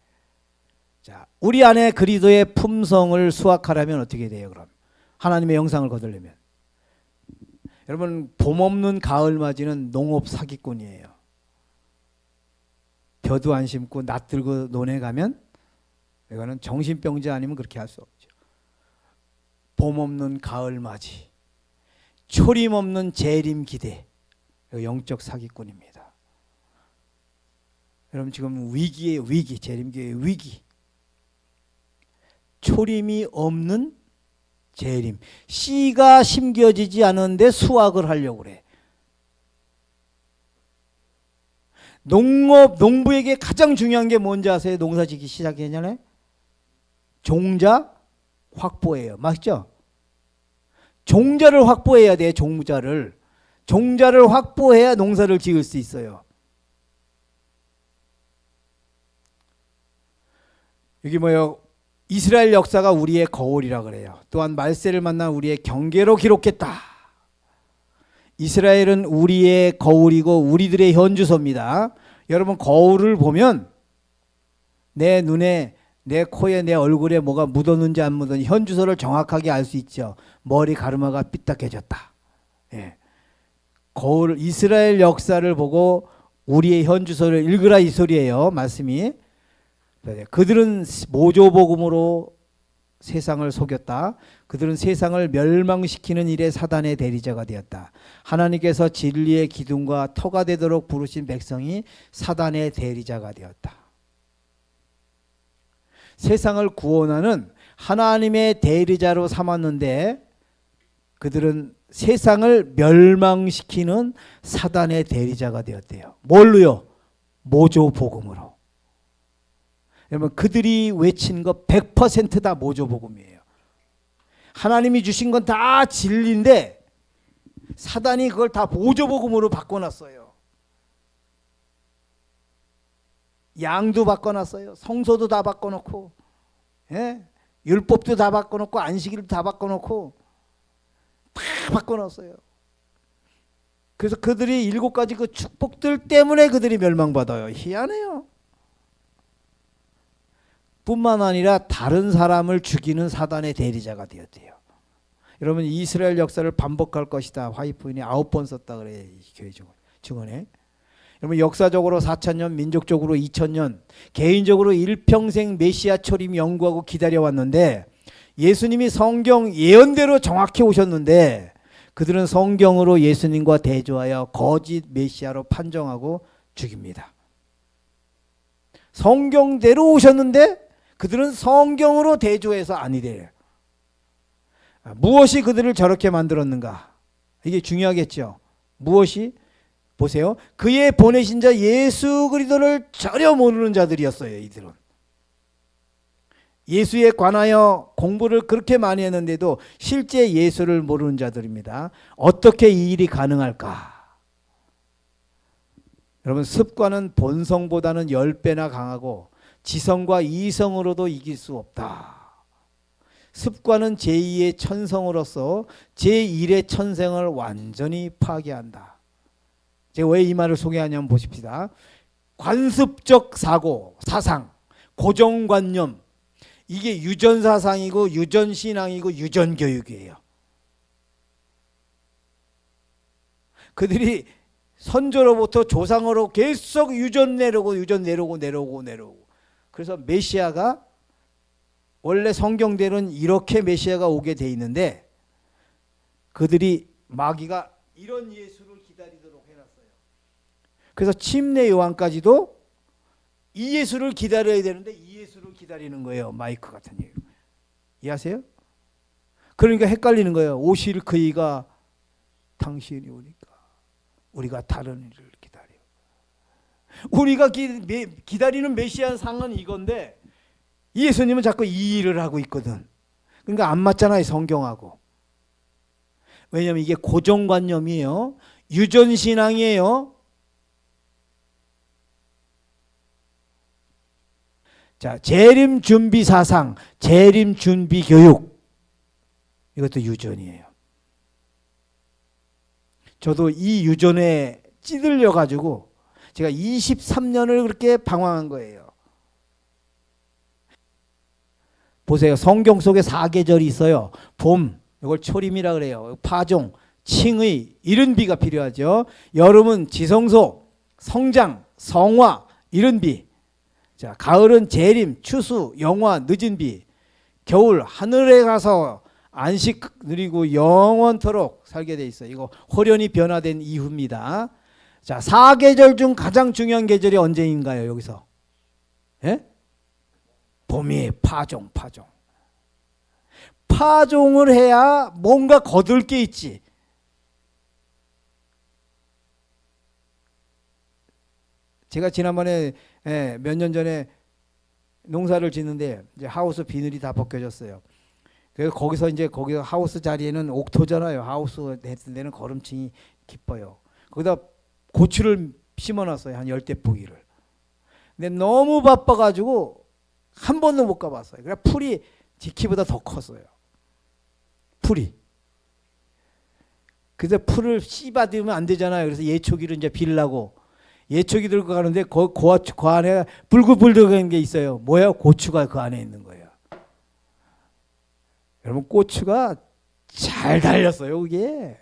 자, 우리 안에 그리스도의 품성을 수확하려면 어떻게 돼요? 그럼 하나님의 영상을 거두려면 여러분, 봄 없는 가을 맞이는 농업 사기꾼이에요. 벼도 안 심고 낫 들고 논에 가면 이거는 정신병자 아니면 그렇게 할 수 없죠. 봄 없는 가을 맞이, 초림 없는 재림 기대, 영적 사기꾼입니다. 여러분, 지금 위기예요. 위기. 재림기의 위기. 초림이 없는 재림. 씨가 심겨지지 않은데 수확을 하려고 그래. 농부에게 가장 중요한 게 뭔지 아세요? 농사 짓기 시작하기 전에? 종자 확보예요. 맞죠? 종자를 확보해야 돼. 종자를 확보해야 농사를 지을 수 있어요. 여기 뭐요? 이스라엘 역사가 우리의 거울이라 그래요. 또한 말세를 만난 우리의 경계로 기록했다. 이스라엘은 우리의 거울이고 우리들의 현주소입니다. 여러분, 거울을 보면 내 눈에, 내 코에, 내 얼굴에 뭐가 묻었는지 안 묻었는지 현주소를 정확하게 알 수 있죠. 머리 가르마가 삐딱해졌다. 예. 거울, 이스라엘 역사를 보고 우리의 현주소를 읽으라 이 소리예요. 말씀이. 그들은 모조복음으로 세상을 속였다. 그들은 세상을 멸망시키는 일에 사단의 대리자가 되었다. 하나님께서 진리의 기둥과 터가 되도록 부르신 백성이 사단의 대리자가 되었다. 세상을 구원하는 하나님의 대리자로 삼았는데 그들은 세상을 멸망시키는 사단의 대리자가 되었대요. 뭘로요? 모조복음으로. 여러분, 그들이 외친 거 100% 다 모조복음이에요. 하나님이 주신 건 다 진리인데 사단이 그걸 다 모조복음으로 바꿔놨어요. 양도 바꿔놨어요. 성소도 다 바꿔놓고, 예? 율법도 다 바꿔놓고, 안식일도 다 바꿔놓고 다 바꿔놨어요. 그래서 그들이 7가지 그 축복들 때문에 그들이 멸망받아요. 희한해요. 뿐만 아니라 다른 사람을 죽이는 사단의 대리자가 되었대요. 여러분, 이스라엘 역사를 반복할 것이다. 화이트인이 9번 썼다 그래요. 이 교회 증언에. 여러분, 역사적으로 4,000년, 민족적으로 2,000년, 개인적으로 일평생 메시아 초림 연구하고 기다려왔는데 예수님이 성경 예언대로 정확히 오셨는데 그들은 성경으로 예수님과 대조하여 거짓 메시아로 판정하고 죽입니다. 성경대로 오셨는데 그들은 성경으로 대조해서 아니래요. 무엇이 그들을 저렇게 만들었는가? 이게 중요하겠죠. 무엇이? 보세요. 그의 보내신 자 예수 그리스도를 전혀 모르는 자들이었어요. 이들은. 예수에 관하여 공부를 그렇게 많이 했는데도 실제 예수를 모르는 자들입니다. 어떻게 이 일이 가능할까? 여러분, 습관은 본성보다는 10배나 강하고 지성과 이성으로도 이길 수 없다. 습관은 제2의 천성으로서 제1의 천성을 완전히 파괴한다. 제가 왜 이 말을 소개하냐면 보십시다. 관습적 사고, 사상, 고정관념, 이게 유전사상이고 유전신앙이고 유전교육이에요. 그들이 선조로부터 조상으로 계속 유전 내려오고 그래서 메시아가 원래 성경대로는 이렇게 메시아가 오게 돼 있는데 그들이 마귀가 이런 예수를 기다리도록 해놨어요. 그래서 침례 요한까지도 이 예수를 기다려야 되는데 이 예수를 기다리는 거예요. 마이크 같은 예수. 이해하세요? 그러니까 헷갈리는 거예요. 오실 그이가 당신이 오니까 우리가 다른 일을 기다려. 우리가 기다리는 메시아 상은 이건데 예수님은 자꾸 이 일을 하고 있거든. 그러니까 안 맞잖아요. 성경하고. 왜냐하면 이게 고정관념이에요. 유전신앙이에요. 자, 재림 준비 사상, 재림 준비 교육. 이것도 유전이에요. 저도 이 유전에 찌들려 가지고 제가 23년을 그렇게 방황한 거예요. 보세요. 성경 속에 4계절이 있어요. 봄, 이걸 초림이라 그래요. 파종, 칭의 이런 비가 필요하죠. 여름은 지성소, 성장, 성화 이런 비. 자, 가을은 재림, 추수, 영화, 늦은 비. 겨울 하늘에 가서 안식 누리고 영원토록 살게 돼 있어요. 이거 호련히 변화된 이후입니다. 자, 사계절 중 가장 중요한 계절이 언제인가요? 여기서 예? 봄이 파종. 파종을 해야 뭔가 거둘 게 있지. 제가 지난번에 몇 년 전에 농사를 짓는데 이제 하우스 비늘이 다 벗겨졌어요. 그래서 거기 하우스 자리에는 옥토잖아요. 하우스 했을 때는 거름층이 깊어요. 거기다 고추를 심어놨어요. 한 10대 포기를. 근데 너무 바빠가지고 한 번도 못 가봤어요. 그래 풀이 제 키보다 더 컸어요. 풀이. 그래서 풀을 씹어들면 안 되잖아요. 그래서 예초기를 이제 빌라고 예초기 들고 가는데 그 안에 불긋불긋한 게 있어요. 뭐야? 고추가 그 안에 있는 거예요. 여러분 고추가 잘 달렸어요. 그게.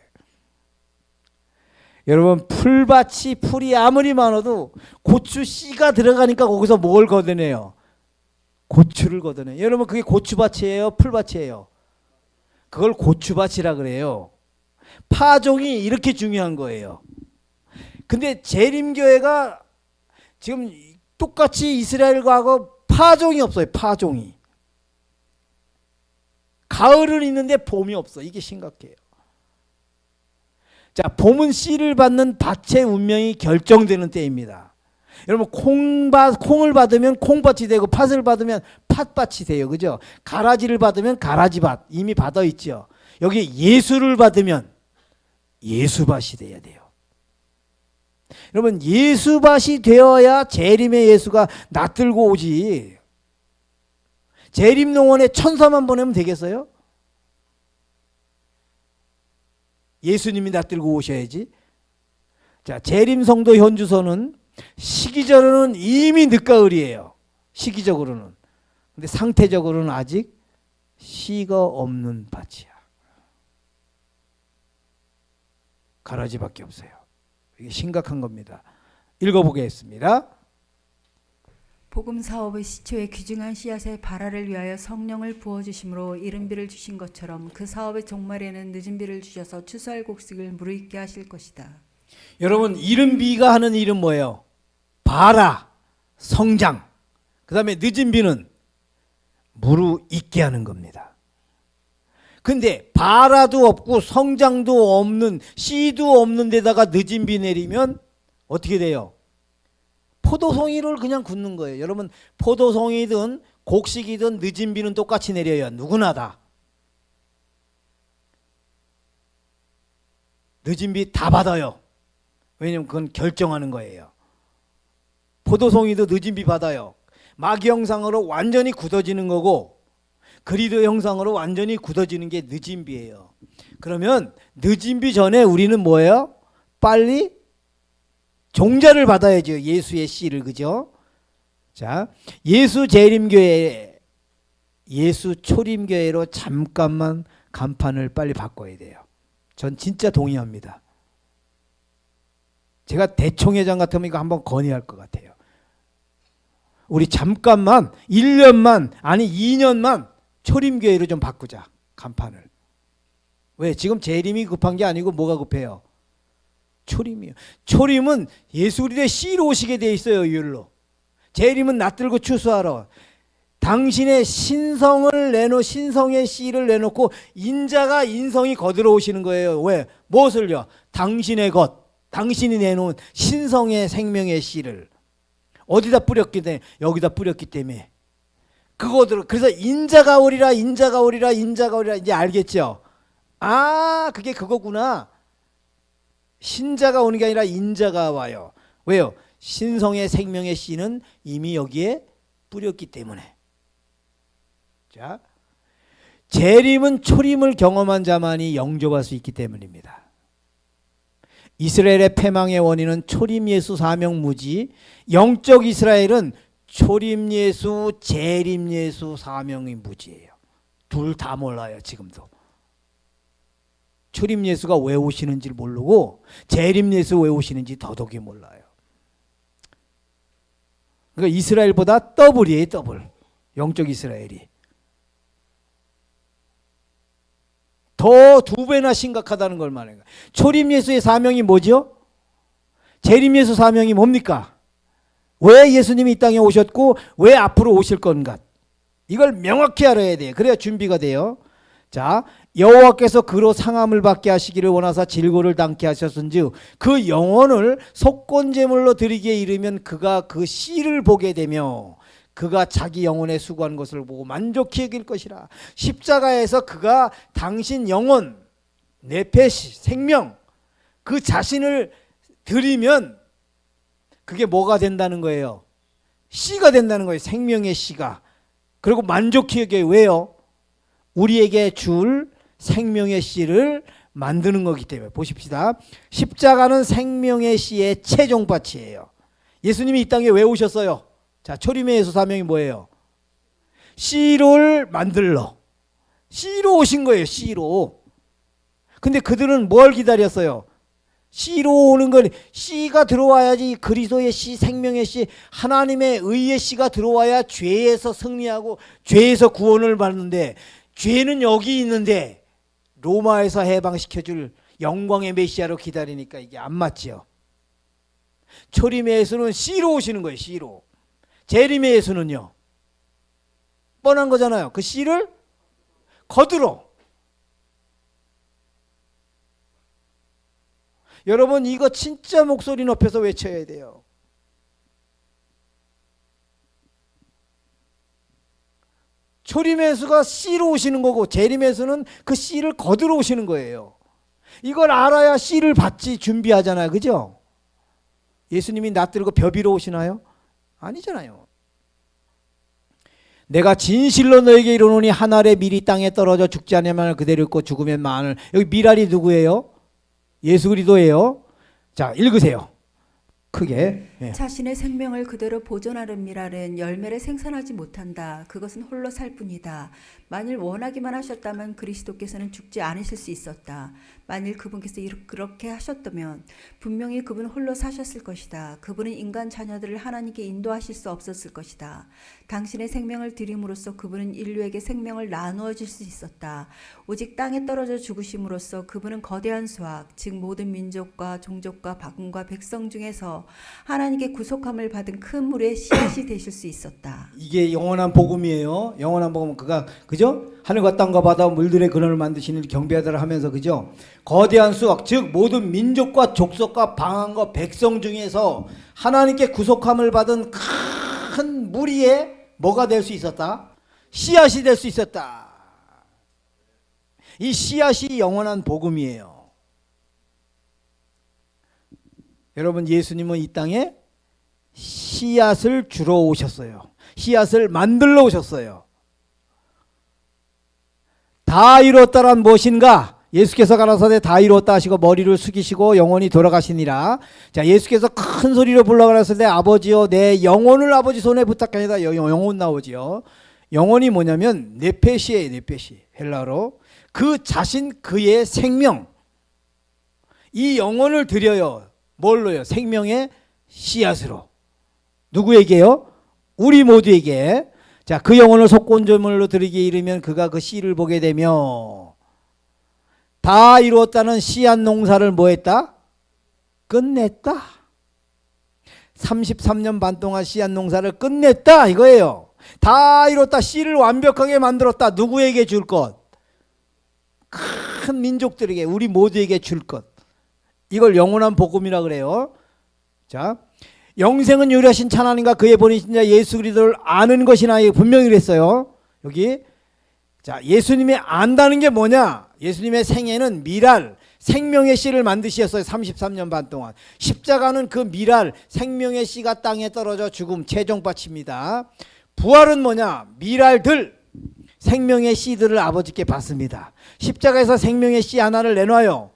여러분 풀밭이 풀이 아무리 많아도 고추 씨가 들어가니까 거기서 뭘 걷어내요? 고추를 걷어내요. 여러분 그게 고추밭이에요? 풀밭이에요? 그걸 고추밭이라 그래요. 파종이 이렇게 중요한 거예요. 근데 재림교회가 지금 똑같이 이스라엘과하고 파종이 없어요. 파종이. 가을은 있는데 봄이 없어. 이게 심각해요. 자, 봄은 씨를 받는 밭의 운명이 결정되는 때입니다. 여러분 콩을 받으면 콩밭이 되고 팥을 받으면 팥밭이 돼요. 그죠? 가라지를 받으면 가라지밭 이미 받아 있죠. 여기 예수를 받으면 예수밭이 돼야 돼요. 여러분 예수밭이 되어야 재림의 예수가 낯들고 오지. 재림농원에 천사만 보내면 되겠어요? 예수님이 낯들고 오셔야지. 자, 재림성도 현주소는 시기적으로는 이미 늦가을이에요. 시기적으로는. 근데 상태적으로는 아직 씨가 없는 밭이야. 가라지밖에 없어요. 이게 심각한 겁니다. 읽어보겠습니다. 복음 사업의 시초에 귀중한 씨앗의 발화를 위하여 성령을 부어주심으로 이른 비를 주신 것처럼 그 사업의 종말에는 늦은 비를 주셔서 추수할 곡식을 무르익게 하실 것이다. 여러분 이른 비가 하는 일은 뭐예요? 발화, 성장. 그 다음에 늦은 비는 무르익게 하는 겁니다. 근데 발화도 없고 성장도 없는 씨도 없는 데다가 늦은 비 내리면 어떻게 돼요? 포도송이를 그냥 굽는 거예요. 여러분 포도송이든 곡식이든 늦은 비는 똑같이 내려요. 누구나 다. 늦은 비 다 받아요. 왜냐면 그건 결정하는 거예요. 포도송이도 늦은 비 받아요. 마귀 형상으로 완전히 굳어지는 거고 그리도 형상으로 완전히 굳어지는 게 늦은 비예요. 그러면 늦은 비 전에 우리는 뭐예요? 빨리 종자를 받아야죠. 예수의 씨를. 그죠? 자, 예수 재림교회, 예수 초림교회로 잠깐만 간판을 빨리 바꿔야 돼요. 전 진짜 동의합니다. 제가 대총회장 같으면 이거 한번 건의할 것 같아요. 우리 잠깐만 1년만 아니 2년만 초림교회로 좀 바꾸자. 간판을. 왜? 지금 재림이 급한 게 아니고 뭐가 급해요? 초림이요. 초림은 예수 그리스도의 씨로 오시게 돼 있어요. 율로. 재림은 낯들고 추수하러. 당신의 신성의 씨를 내놓고 인자가 인성이 거들어 오시는 거예요. 왜? 무엇을요? 당신의 것. 당신이 내놓은 신성의 생명의 씨를 어디다 뿌렸기 때문에 여기다 뿌렸기 때문에 그거들. 그래서 인자가 오리라 인자가 오리라 인자가 오리라. 이제 알겠죠? 아, 그게 그거구나. 신자가 오는 게 아니라 인자가 와요. 왜요? 신성의 생명의 씨는 이미 여기에 뿌렸기 때문에. 자, 재림은 초림을 경험한 자만이 영접할 수 있기 때문입니다. 이스라엘의 패망의 원인은 초림 예수 사명 무지. 영적 이스라엘은 초림 예수 재림 예수 사명이 무지예요. 둘 다 몰라요. 지금도. 초림 예수가 왜 오시는지 모르고 재림 예수 왜 오시는지 더더욱이 몰라요. 그러니까 이스라엘보다 더블이에요. 더블. 영적 이스라엘이. 더 2배나 심각하다는 걸 말해요. 초림 예수의 사명이 뭐죠? 재림 예수 사명이 뭡니까? 왜 예수님이 이 땅에 오셨고 왜 앞으로 오실 건가? 이걸 명확히 알아야 돼요. 그래야 준비가 돼요. 자, 여호와께서 그로 상함을 받게 하시기를 원하사 질고를 당케 하셨은즉 그 영혼을 속건제물로 드리기에 이르면 그가 그 씨를 보게 되며 그가 자기 영혼에 수고한 것을 보고 만족히 여길 것이라. 십자가에서 그가 당신 영혼, 네페시, 생명, 그 자신을 드리면 그게 뭐가 된다는 거예요? 씨가 된다는 거예요. 생명의 씨가. 그리고 만족히 여겨요. 왜요? 우리에게 줄 생명의 씨를 만드는 거기 때문에. 보십시다. 십자가는 생명의 씨의 최종밭이에요. 예수님이 이 땅에 왜 오셨어요? 자, 초림의 예수 사명이 뭐예요? 씨를 만들러. 씨로 오신 거예요. 씨로. 근데 그들은 뭘 기다렸어요? 씨로 오는 건 씨가 들어와야지. 그리스도의 씨, 생명의 씨, 하나님의 의의 씨가 들어와야 죄에서 승리하고 죄에서 구원을 받는데, 죄는 여기 있는데 로마에서 해방시켜줄 영광의 메시아로 기다리니까 이게 안 맞지요. 초림의 예수는 씨로 오시는 거예요. 씨로. 재림의 예수는요, 뻔한 거잖아요. 그 씨를 거두러. 여러분, 이거 진짜 목소리 높여서 외쳐야 돼요. 초림의 예수가 씨로 오시는 거고 재림의 예수는 그 씨를 거두러 오시는 거예요. 이걸 알아야 씨를 받지 준비하잖아요. 그죠? 예수님이 낯들고 벼비러 오시나요? 아니잖아요. 내가 진실로 너에게 이르노니 한 알의 밀이 땅에 떨어져 죽지 않으면 그대로 있고 죽으면 만을. 여기 밀알이 누구예요? 예수 그리스도예요. 자, 읽으세요. 크게. 예. 자신의 생명을 그대로 보존하는 밀알은 열매를 생산하지 못한다. 그것은 홀로 살 뿐이다. 만일 원하기만 하셨다면 그리스도께서는 죽지 않으실 수 있었다. 만일 그분께서 그렇게 하셨다면 분명히 그분 홀로 사셨을 것이다. 그분은 인간 자녀들을 하나님께 인도하실 수 없었을 것이다. 당신의 생명을 드림으로써 그분은 인류에게 생명을 나누어 줄 수 있었다. 오직 땅에 떨어져 죽으심으로써 그분은 거대한 수학, 즉 모든 민족과 종족과 박군과 백성 중에서 하나님께 구속함을 받은 큰 물의 씨앗이 되실 수 있었다. 이게 영원한 복음이에요. 영원한 복음은 그가, 그죠? 하늘과 땅과 바다와 물들의 근원을 만드시는 경배하다를 하면서, 그죠? 거대한 수학, 즉 모든 민족과 족속과 방언과 백성 중에서 하나님께 구속함을 받은 큰 무리에 뭐가 될 수 있었다? 씨앗이 될 수 있었다. 이 씨앗이 영원한 복음이에요. 여러분, 예수님은 이 땅에 씨앗을 주러 오셨어요. 씨앗을 만들러 오셨어요. 다 이루었다란 무엇인가? 예수께서 가라사대 다 이루었다 하시고 머리를 숙이시고 영원히 돌아가시니라. 자, 예수께서 큰 소리로 불러가라사대 아버지여 내 영혼을 아버지 손에 부탁하니다. 영혼 나오지요. 영혼이 뭐냐면 네페시예요. 네페시. 헬라로. 그 자신, 그의 생명. 이 영혼을 드려요. 뭘로요? 생명의 씨앗으로. 누구에게요? 우리 모두에게. 자, 그 영혼을 속건조물로 드리기에 이르면 그가 그 씨를 보게 되며. 다 이루었다는 씨앗 농사를 뭐 했다? 끝냈다. 33년 반 동안 씨앗 농사를 끝냈다 이거예요. 다 이뤘다. 씨를 완벽하게 만들었다. 누구에게 줄 것? 큰 민족들에게, 우리 모두에게 줄 것. 이걸 영원한 복음이라 그래요. 자, 영생은 유일하신 하나님과 그의 보내신 자 예수 그리스도를 아는 것이나, 분명히 그랬어요. 여기. 자, 예수님이 안다는 게 뭐냐? 예수님의 생애는 미랄, 생명의 씨를 만드셨어요. 33년 반 동안. 십자가는 그 미랄, 생명의 씨가 땅에 떨어져 죽음, 최종밭입니다. 부활은 뭐냐? 미랄들, 생명의 씨들을 아버지께 받습니다. 십자가에서 생명의 씨 하나를 내놔요.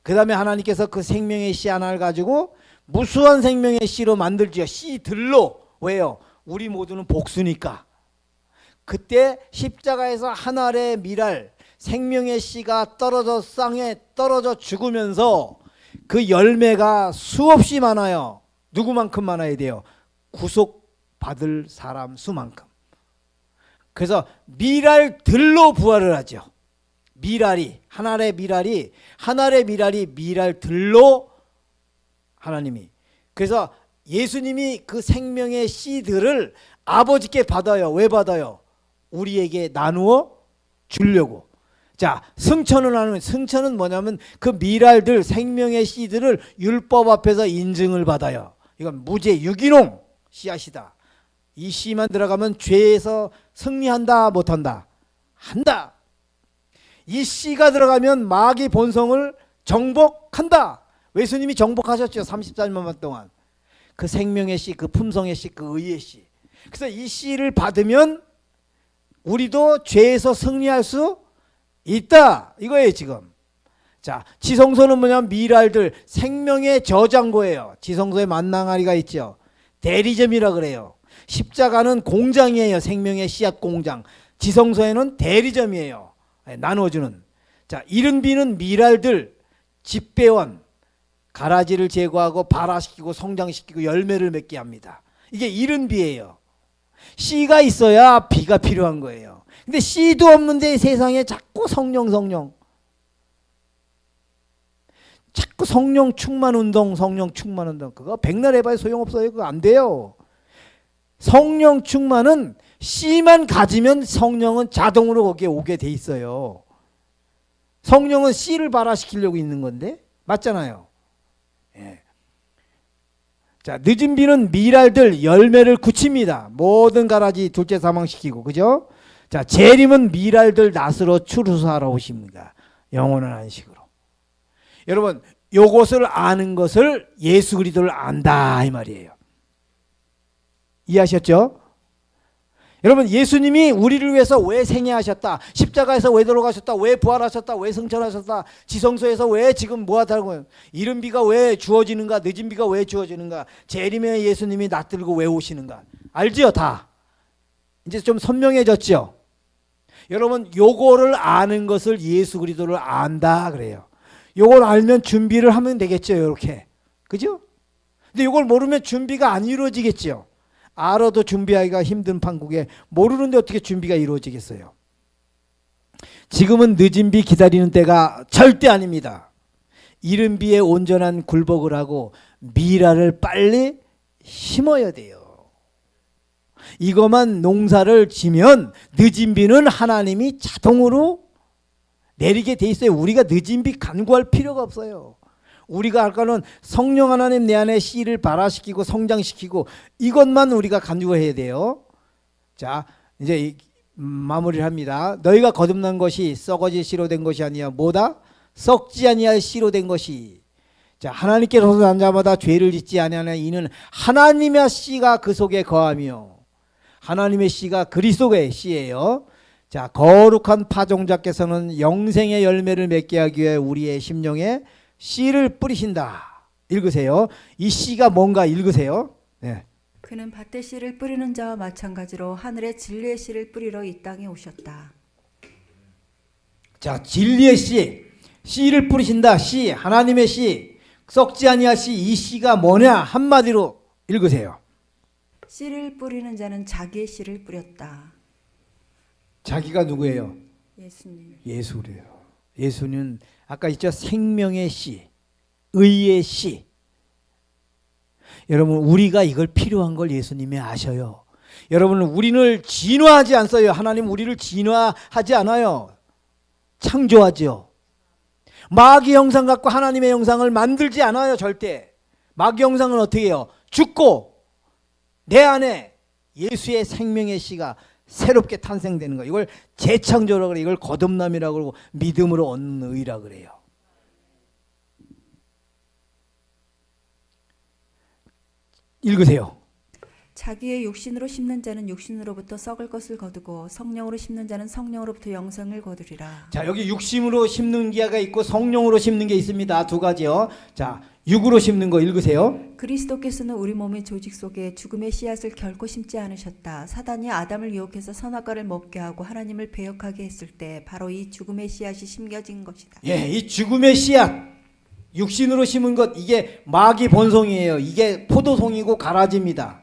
그 다음에 하나님께서 그 생명의 씨 하나를 가지고 무수한 생명의 씨로 만들지요. 씨들로. 왜요? 우리 모두는 복수니까. 그때 십자가에서 한 알의 미랄, 생명의 씨가 떨어져 땅에 떨어져 죽으면서 그 열매가 수없이 많아요. 누구만큼 많아야 돼요? 구속받을 사람 수만큼. 그래서 밀알들로 부활을 하죠. 밀알이 한 알의 밀알이 밀알들로 하나님이. 그래서 예수님이 그 생명의 씨들을 아버지께 받아요. 왜 받아요? 우리에게 나누어 주려고. 자, 승천은 뭐냐면 그 밀알들 생명의 씨들을 율법 앞에서 인증을 받아요. 이건 무죄 유기농 씨앗이다. 이 씨만 들어가면 죄에서 승리한다 못한다? 한다. 이 씨가 들어가면 마귀 본성을 정복한다. 예수님이 정복하셨죠. 34년 동안. 그 생명의 씨, 그 품성의 씨, 그 의의 씨. 그래서 이 씨를 받으면 우리도 죄에서 승리할 수 있다. 이거예요 지금. 자, 지성소는 뭐냐면 밀알들 생명의 저장고예요. 지성소에 만낭아리가 있죠. 대리점이라 그래요. 십자가는 공장이에요. 생명의 씨앗 공장. 지성소에는 대리점이에요. 나눠주는. 자, 이른 비는 밀알들 집배원 가라지를 제거하고 발화시키고 성장시키고 열매를 맺게 합니다. 이게 이른 비예요. 씨가 있어야 비가 필요한 거예요. 근데 씨도 없는데 세상에 자꾸 성령 자꾸 성령 충만 운동 그거 백날 해봐야 소용없어요. 그거 안 돼요. 성령 충만은 씨만 가지면 성령은 자동으로 거기에 오게 돼 있어요. 성령은 씨를 발화시키려고 있는 건데 맞잖아요. 예. 자, 늦은 비는 밀알들 열매를 굳힙니다. 모든 가라지 둘째 사망시키고, 그죠? 자, 재림은 밀알들 낫으로 추수하러 오십니다. 영원한 안식으로. 여러분, 요것을 아는 것을 예수 그리스도를 안다 이 말이에요. 이해하셨죠? 여러분, 예수님이 우리를 위해서 왜 생애하셨다? 십자가에서 왜 돌아가셨다? 왜 부활하셨다? 왜 승천하셨다? 지성소에서 왜 지금 뭐하다고? 이른 비가 왜 주어지는가? 늦은 비가 왜 주어지는가? 재림에 예수님이 낯들고 왜 오시는가? 알지요? 다. 이제 좀 선명해졌죠? 여러분, 요거를 아는 것을 예수 그리스도를 안다 그래요. 요걸 알면 준비를 하면 되겠죠, 이렇게. 그죠? 근데 요걸 모르면 준비가 안 이루어지겠죠. 알아도 준비하기가 힘든 판국에 모르는데 어떻게 준비가 이루어지겠어요? 지금은 늦은 비 기다리는 때가 절대 아닙니다. 이른 비에 온전한 굴복을 하고 미라를 빨리 심어야 돼요. 이것만 농사를 지면 늦은 비는 하나님이 자동으로 내리게 돼 있어요. 우리가 늦은 비 간구할 필요가 없어요. 우리가 할 거는 성령 하나님 내 안에 씨를 발화시키고 성장시키고 이것만 우리가 간구해야 돼요. 자, 이제 마무리를 합니다. 너희가 거듭난 것이 썩어질 씨로 된 것이 아니야. 뭐다? 썩지 아니할 씨로 된 것이. 자, 하나님께서 난 자마다 죄를 짓지 아니하는 이는 하나님의 씨가 그 속에 거하며 하나님의 씨가 그리스도의 씨예요. 자, 거룩한 파종자께서는 영생의 열매를 맺게 하기 위해 우리의 심령에 씨를 뿌리신다. 읽으세요. 이 씨가 뭔가 읽으세요. 네. 그는 밭에 씨를 뿌리는 자와 마찬가지로 하늘에 진리의 씨를 뿌리러 이 땅에 오셨다. 자, 진리의 씨, 씨를 뿌리신다. 씨, 하나님의 씨, 썩지 아니할 씨. 이 씨가 뭐냐? 한마디로 읽으세요. 씨를 뿌리는 자는 자기의 씨를 뿌렸다. 자기가 누구예요? 예수님. 예수래요. 예수는 아까 있죠? 생명의 씨, 의의 씨. 여러분, 우리가 이걸 필요한 걸 예수님이 아셔요. 여러분, 우리를 진화하지 않어요. 하나님 우리를 진화하지 않아요. 창조하죠. 마귀 형상 갖고 하나님의 형상을 만들지 않아요. 절대. 마귀 형상은 어떻게 해요? 죽고 내 안에 예수의 생명의 씨가 새롭게 탄생되는 거예요. 이걸 재창조라고 그래요. 이걸 거듭남이라고 그러고 믿음으로 얻는 의라고 그래요. 읽으세요. 자기의 육신으로 심는 자는 육신으로부터 썩을 것을 거두고 성령으로 심는 자는 성령으로부터 영생을 거두리라. 자, 여기 육심으로 심는 게가 있고 성령으로 심는 게 있습니다. 두 가지요. 자, 육으로 심는 거 읽으세요. 그리스도께서는 우리 몸의 조직 속에 죽음의 씨앗을 결코 심지 않으셨다. 사단이 아담을 유혹해서 선악과를 먹게 하고 하나님을 배역하게 했을 때 바로 이 죽음의 씨앗이 심겨진 것이다. 예, 이 죽음의 씨앗, 육신으로 심은 것, 이게 마귀 본성이에요. 이게 포도송이고 가라지입니다.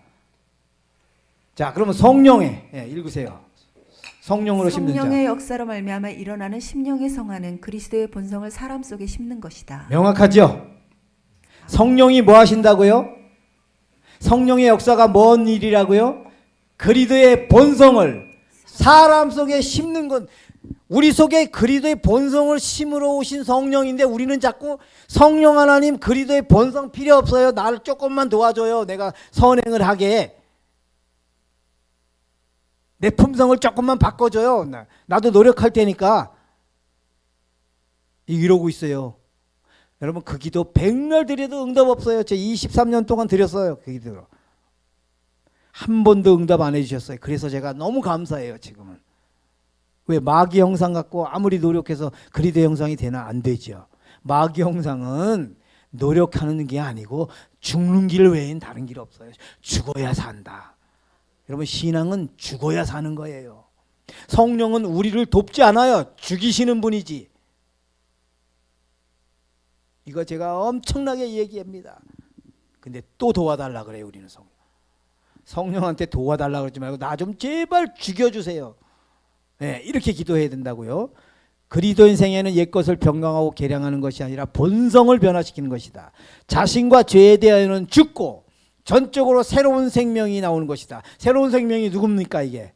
자, 그러면 성령에, 읽으세요. 성령으로 심는 자. 성령의 역사로 말미암아 일어나는 심령의 성화는 그리스도의 본성을 사람 속에 심는 것이다. 명확하죠? 성령이 뭐 하신다고요? 성령의 역사가 뭔 일이라고요? 그리스도의 본성을 사람 속에 심는 건, 우리 속에 그리스도의 본성을 심으러 오신 성령인데 우리는 자꾸 성령 하나님 그리스도의 본성 필요 없어요. 나를 조금만 도와줘요. 내가 선행을 하게. 내 품성을 조금만 바꿔줘요. 나도 노력할 테니까. 이러고 있어요. 여러분, 그 기도 백날 드려도 응답 없어요. 제 23년 동안 드렸어요. 그 기도. 한 번도 응답 안 해주셨어요. 그래서 제가 너무 감사해요. 지금은. 왜? 마귀 형상 갖고 아무리 노력해서 그리스도 형상이 되나? 안 되죠. 마귀 형상은 노력하는 게 아니고 죽는 길 외엔 다른 길 없어요. 죽어야 산다. 여러분, 신앙은 죽어야 사는 거예요. 성령은 우리를 돕지 않아요. 죽이시는 분이지. 이거 제가 엄청나게 얘기합니다. 근데 또 도와달라 그래요. 우리는 성령한테 도와달라 그러지 말고 나 좀 제발 죽여주세요. 네, 이렇게 기도해야 된다고요. 그리스도인 생애는 옛것을 변경하고 개량하는 것이 아니라 본성을 변화시키는 것이다. 자신과 죄에 대하여는 죽고 전적으로 새로운 생명이 나오는 것이다. 새로운 생명이 누굽니까 이게?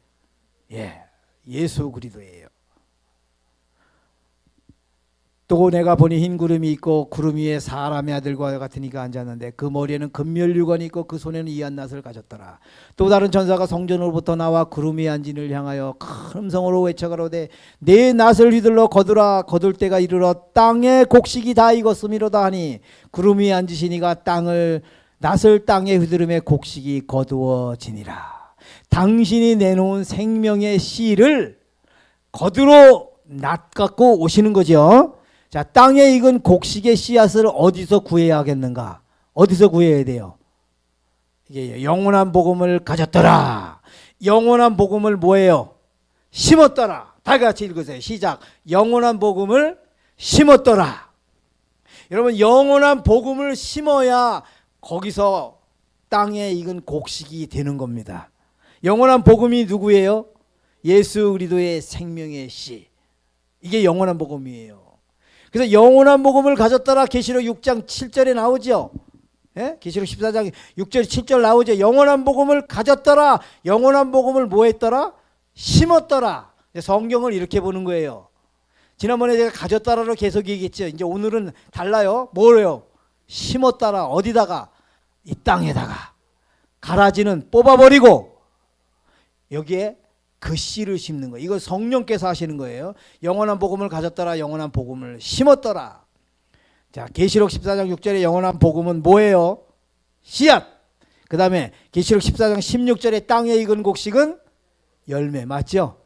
예수 그리스도예요. 또 내가 보니 흰 구름이 있고 구름 위에 사람의 아들과 같은 이가 앉았는데 그 머리에는 금면류관이 있고 그 손에는 이한낫을 가졌더라. 또 다른 천사가 성전으로부터 나와 구름 위에 앉은 이를 향하여 큰 음성으로 외쳐가로되 내 낫을 휘둘러 거두라. 거둘 때가 이르러 땅의 곡식이 다 익었음이로다 하니 구름 위에 앉으시니가 낫을 땅에 휘두르매 곡식이 거두어지니라. 당신이 내놓은 생명의 씨를 거두러 낫 갖고 오시는 거죠. 자, 땅에 익은 곡식의 씨앗을 어디서 구해야 하겠는가? 어디서 구해야 돼요? 이게 영원한 복음을 가졌더라. 영원한 복음을 뭐예요? 심었더라. 다 같이 읽으세요. 시작. 영원한 복음을 심었더라. 여러분, 영원한 복음을 심어야 거기서 땅에 익은 곡식이 되는 겁니다. 영원한 복음이 누구예요? 예수 그리스도의 생명의 씨. 이게 영원한 복음이에요. 그래서 영원한 복음을 가졌더라. 계시록 6장 7절에 나오죠. 계시록 14장 6절 7절 나오죠. 영원한 복음을 가졌더라. 영원한 복음을 뭐 했더라? 심었더라. 성경을 이렇게 보는 거예요. 지난번에 제가 가졌더라로 계속 얘기했죠. 이제 오늘은 달라요. 뭐래요? 심었더라. 어디다가? 이 땅에다가. 가라지는 뽑아버리고 여기에 그 씨를 심는 거예요. 이거 성령께서 하시는 거예요. 영원한 복음을 가졌더라. 영원한 복음을 심었더라. 자, 계시록 14장 6절에 영원한 복음은 뭐예요? 씨앗. 그 다음에 계시록 14장 16절에 땅에 익은 곡식은 열매. 맞죠?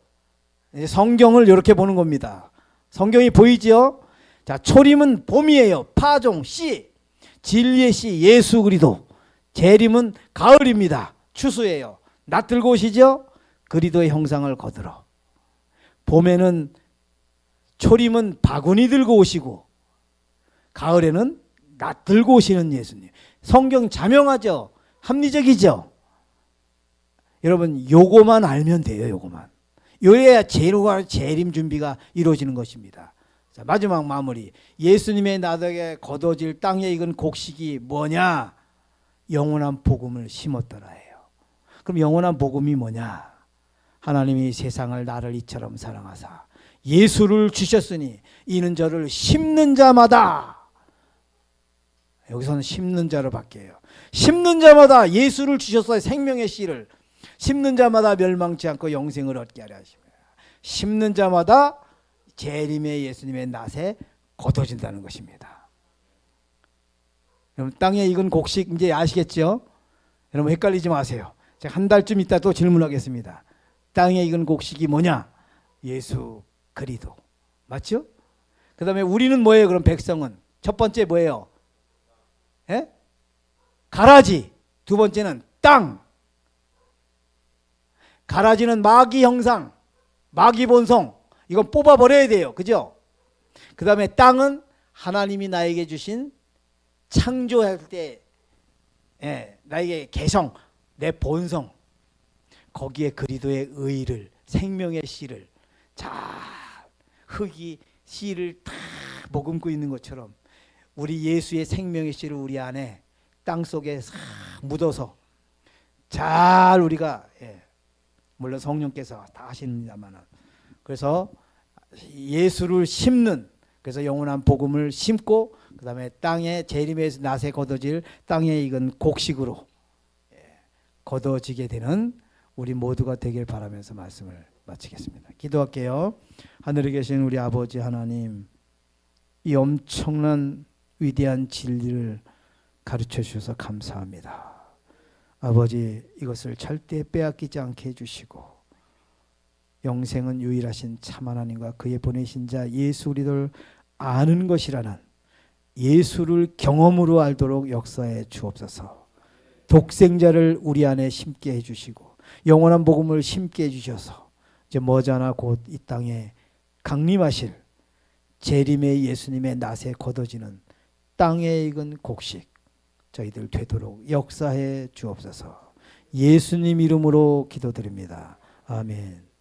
성경을 이렇게 보는 겁니다. 성경이 보이죠? 자, 초림은 봄이에요. 파종, 씨. 진리의 씨 예수 그리스도. 재림은 가을입니다. 추수예요. 낫 들고 오시죠? 그리스도의 형상을 거들어. 봄에는 초림은 바구니 들고 오시고 가을에는 낫 들고 오시는 예수님. 성경 자명하죠? 합리적이죠? 여러분, 요거만 알면 돼요. 요거만. 요래야 재림 준비가 이루어지는 것입니다. 자, 마지막 마무리. 예수님의 나덕에 거둬질 땅에 익은 곡식이 뭐냐? 영원한 복음을 심었더라예요. 그럼 영원한 복음이 뭐냐? 하나님이 세상을 나를 이처럼 사랑하사 예수를 주셨으니 이는 저를 심는 자마다, 여기서는 심는 자로 바뀌어요. 심는 자마다 예수를 주셨어요. 생명의 씨를. 심는 자마다 멸망치 않고 영생을 얻게 하려 하십니다. 심는 자마다 재림의 예수님의 낫에 거둬진다는 것입니다. 여러분, 땅에 익은 곡식 이제 아시겠죠? 여러분 헷갈리지 마세요. 제가 한 달쯤 있다 또 질문하겠습니다. 땅에 익은 곡식이 뭐냐? 예수 그리스도. 맞죠? 그 다음에 우리는 뭐예요? 그럼 백성은 첫 번째 뭐예요? 예? 가라지. 두 번째는 땅. 가라지는 마귀 형상, 마귀 본성. 이건 뽑아버려야 돼요. 그죠? 그 다음에 땅은 하나님이 나에게 주신 창조할 때 나에게 개성, 내 본성. 거기에 그리스도의 의를, 생명의 씨를 잘 흙이 씨를 다 머금고 있는 것처럼 우리 예수의 생명의 씨를 우리 안에 땅속에 싹 묻어서 잘 우리가 물론 성령께서 다 하십니다만 그래서 예수를 심는 그래서 영원한 복음을 심고 그 다음에 땅에 재림의 낫에 걷어질 땅에 익은 곡식으로 걷어지게 되는 우리 모두가 되길 바라면서 말씀을 마치겠습니다. 기도할게요. 하늘에 계신 우리 아버지 하나님, 이 엄청난 위대한 진리를 가르쳐 주셔서 감사합니다. 아버지, 이것을 절대 빼앗기지 않게 해주시고 영생은 유일하신 참 하나님과 그의 보내신 자 예수 그리스도를 아는 것이라는 예수를 경험으로 알도록 역사해 주옵소서. 독생자를 우리 안에 심게 해주시고 영원한 복음을 심게 해주셔서 이제 머지않아 곧 이 땅에 강림하실 재림의 예수님의 낫에 걷어지는 땅에 익은 곡식 저희들 되도록 역사해 주옵소서. 예수님 이름으로 기도드립니다. 아멘.